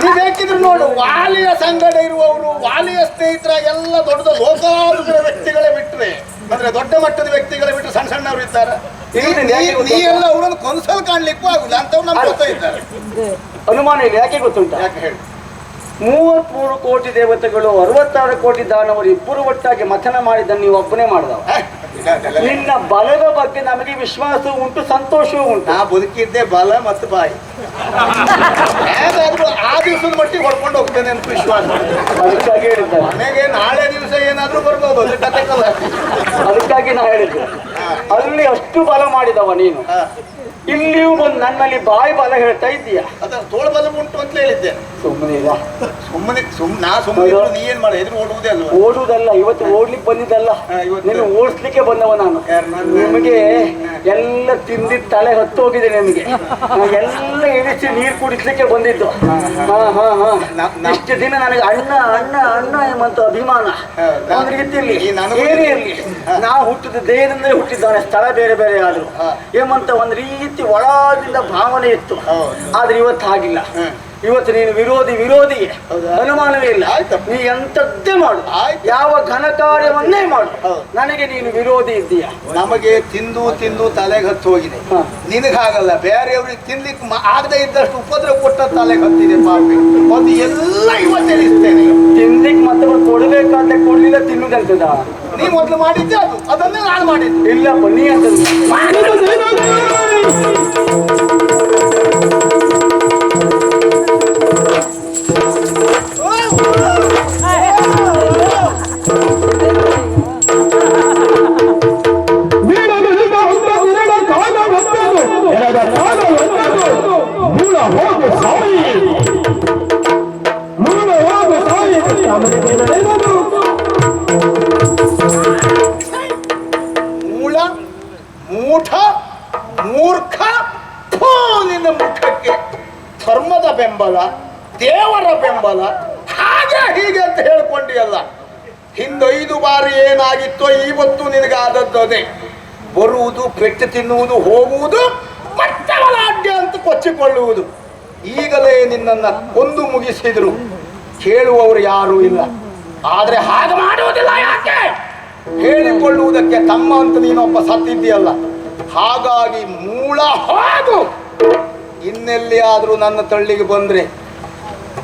ನೀವ್ ಬೇಕಿದ್ರು ನೋಡು, ವಾಲಿಯ ಸಂಗಡ ಇರುವವರು, ವಾಲಿಯ ಸ್ನೇಹಿತರಾಗ ಎಲ್ಲ ದೊಡ್ಡ ಲೋಕಾನುಗ್ರಹ ವ್ಯಕ್ತಿಗಳೇ ಬಿಟ್ರೆ, ಅಂದ್ರೆ ದೊಡ್ಡ ಮಟ್ಟದ ವ್ಯಕ್ತಿಗಳೇ ಬಿಟ್ಟರೆ ಸಣ್ಣ ಸಣ್ಣವ್ರು ಇದ್ದಾರೆ. ನೀ ಎಲ್ಲ ಅವರನ್ನು ಕೊನ್ಸಲ್ ಕಾಣ್ಲಿಕ್ಕೂ ಆಗುಲ್ಲ ಅಂತವ್ರು ನಮ್ಗೆ ಗೊತ್ತಿದ್ದಾರೆ. ಅನುಮಾನ ಇಲ್ಲ, ಯಾಕೆ ಗೊತ್ತುಂಟ? ಯಾಕೆ ಹೇಳಿ? 33 ಕೋಟಿ ದೇವತೆಗಳು 66 ಕೋಟಿ ದಾನವರು ಇಬ್ಬರು ಒಟ್ಟಾಗಿ ಮಥನ ಮಾಡಿದ್ದನ್ನು ನೀವು ಒಬ್ಬನೇ ಮಾಡಿದವ. ನಿನ್ನ ಬಲದ ಬಗ್ಗೆ ನಮಗೆ ವಿಶ್ವಾಸವೂ ಉಂಟು, ಸಂತೋಷವೂ ಉಂಟು. ನಾ ಬದುಕಿದ್ದೆ ಬಲ ಮತ್ತು ಬಾಯಿ. ಹೇಗಾದ್ರೂ ಆ ದಿವಸದ ಮಟ್ಟಿಗೆ ಹೊಡ್ಕೊಂಡು ಹೋಗ್ತೇನೆ ಅಂತ ವಿಶ್ವಾಸ. ಅದಕ್ಕಾಗಿ ಹೇಳಿದ್ದಾರೆ, ಮನೆಗೆ ನಾಳೆ ದಿವಸ ಏನಾದ್ರೂ ಬರ್ಬೋದು, ಅದಕ್ಕಾಗಿ ನಾ ಹೇಳಿದ್ದೆ. ಅಲ್ಲಿ ಅಷ್ಟು ಬಲ ಮಾಡಿದವ ನೀನು, ಇಲ್ಲಿಯೂ ಬಂದು ನನ್ನಲ್ಲಿ ಬಾಯಿ ಬಲ ಹೇಳ್ತಾ ಇದ್ದೀಯ. ತೋಳು ಬಲ ಉಂಟು ಅಂತ ಹೇಳಿದ್ದೆ. ಸುಮ್ಮನೆ ನಾ ಸುಮ್ಮನೆ ನೀ ಏನ್ ಮಾಡ ಎದುರು ಓಡುವುದೇ ಅಲ್ವಾ? ಓಡುವುದಲ್ಲ, ಇವತ್ತು ಓಡ್ಲಿಕ್ಕೆ ಬಂದಿದ್ದಲ್ಲ, ನೀನು ಓಡಿಸ್ಲಿಕ್ಕೆ ಬಂದವ ನಾನು. ನಿಮಗೆ ಎಲ್ಲ ತಿಂದಿದ್ದ ತಲೆ ಹೊತ್ತು ಹೋಗಿದೆ ನಿಮಗೆ, ಎಲ್ಲ ಇಳಿಸಿ ನೀರು ಕುಡಿಸ್ಲಿಕ್ಕೆ ಬಂದಿದ್ದು. ಇಷ್ಟು ದಿನ ನನಗೆ ಅಣ್ಣ ಅಣ್ಣ ಅಣ್ಣ ಎಂಬಂತ ಅಭಿಮಾನ ಇರ್ತಿರ್ಲಿ, ಏನೇ ಇರ್ಲಿ, ನಾವು ಹುಟ್ಟಿದ ದೇಹದಿಂದಲೇ ಹುಟ್ಟಿದ್ದಾನೆ, ಸ್ಥಳ ಬೇರೆ ಬೇರೆ ಆದ್ರು ಎಂಬಂತ ಒಂದು ರೀತಿ ಒಳಗಿಂದ ಭಾವನೆ ಇತ್ತು. ಆದ್ರೆ ಇವತ್ತು ಹಾಗಿಲ್ಲ. ಇವತ್ತು ನೀನು ವಿರೋಧಿ ಅನುಮಾನವೇ ಇಲ್ಲ. ನೀ ಎಂತದ್ದೇ ಮಾಡು, ಯಾವ ಘನ ಕಾರ್ಯವನ್ನೇ ಮಾಡು, ನನಗೆ ನೀನು ವಿರೋಧಿ ಇದ್ದೀಯ. ನಮಗೆ ತಿಂದು ತಿಂದು ತಲೆಗೆ ಹತ್ತು ಹೋಗಿದೆ, ನಿನಗಾಗಲ್ಲ. ಬೇರೆಯವ್ರಿಗೆ ತಿನ್ಲಿಕ್ಕೆ ಆಗದೆ ಇದ್ದಷ್ಟು ಉಪದ್ರ ಕೊಟ್ಟ ತಲೆಗೆ ಹತ್ತಿದೆ ಪಾಪಿ. ಅದು ಎಲ್ಲ ಇವತ್ತೇನಿಸ್ತೇನೆ. ತಿನ್ಲಿಕ್ಕೆ ಮತ್ತೊಬ್ಬರು ಕೊಡ್ಬೇಕಾದ್ರೆ ಕೊಡ್ಲಿಲ್ಲ, ತಿನ್ನುದಂತದ ನೀ ಮೊದಲು ಮಾಡಿದ್ದೆ, ಅದನ್ನೇ ನಾನು ಮಾಡಿದ್ದೆ. ಇಲ್ಲಪ್ಪ, ನೀ ಅಂತ ಮೂರ್ಖ, ನಿನ್ನ ಮುಖಕ್ಕೆ ಧರ್ಮದ ಬೆಂಬಲ, ದೇವರ ಬೆಂಬಲ, ಹಾಗೆ ಹೀಗೆ ಅಂತ ಹೇಳ್ಕೊಂಡಿಯಲ್ಲ. ಹಿಂದೆ 5 ಬಾರಿ ಏನಾಗಿತ್ತೋ ಇವತ್ತು ನಿನಗಾದದ್ದು ಅದೇ. ಬರುವುದು, ಪೆಟ್ಟು ತಿನ್ನುವುದು, ಹೋಗುವುದು, ಮತ್ತೆ ಬಲಾಢ್ಯ ಅಂತ ಕೊಚ್ಚಿಕೊಳ್ಳುವುದು. ಈಗಲೇ ನಿನ್ನನ್ನು ಕೊಂದು ಮುಗಿಸಿದ್ರು ಕೇಳುವವರು ಯಾರೂ ಇಲ್ಲ. ಆದ್ರೆ ಹಾಗೆ ಮಾಡುವುದಿಲ್ಲ. ಯಾಕೆ? ಹೇಳಿಕೊಳ್ಳುವುದಕ್ಕೆ ತಮ್ಮ ಅಂತ ನೀನೊಬ್ಬ ಸತ್ತಿದ್ದೀಯಲ್ಲ. ಹಾಗಾಗಿ ಮೂಲ ಹೋಗು. ಇನ್ನೆಲ್ಲಿ ಆದ್ರೂ ನನ್ನ ತಳ್ಳಿಗೆ ಬಂದ್ರೆ,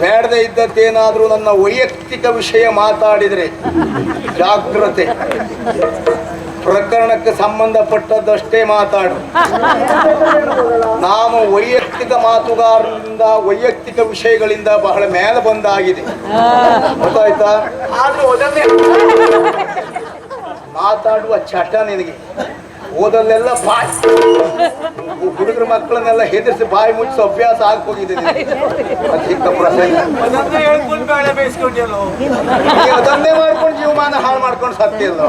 ಬೇಡದೆ ಇದ್ದದ್ದೇನಾದ್ರೂ ನನ್ನ ವೈಯಕ್ತಿಕ ವಿಷಯ ಮಾತಾಡಿದ್ರೆ ಜಾಗ್ರತೆ. ಪ್ರಕರಣಕ್ಕೆ ಸಂಬಂಧಪಟ್ಟದ್ದಷ್ಟೇ ಮಾತಾಡು. ನಾನು ವೈಯಕ್ತಿಕ ಮಾತುಗಾರರಿಂದ, ವೈಯಕ್ತಿಕ ವಿಷಯಗಳಿಂದ ಬಹಳ ಮೇಲೆ ಬಂದಾಗಿದೆ, ಗೊತ್ತಾಯ್ತಾ? ಆದ್ರೂ ಅದನ್ನೇ ಮಾತಾಡುವ ಚಟ ನಿನಗೆ. ಓದಲ್ಲೆಲ್ಲ ಬಾಯಿ, ಹುಡುಗರ ಮಕ್ಕಳನ್ನೆಲ್ಲ ಹೆದರ್ಸಿ ಬಾಯಿ ಮುಚ್ಚಿಸೋ ಅಭ್ಯಾಸ ಆಗೋಗಿದೆ. ಅದನ್ನೇ ಮಾಡ್ಕೊಂಡು ಜೀವಮಾನ ಹಾಳು ಮಾಡ್ಕೊಂಡು ಸತ್ತಿಲ್ಲ.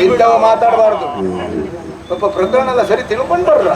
ಇಂಥವ ಮಾತಾಡಬಾರ್ದು. ಸ್ವಲ್ಪ ಪ್ರಕರಣ ಎಲ್ಲ ಸರಿ ತಿಳ್ಕೊಂಡು ಬರ್ರ.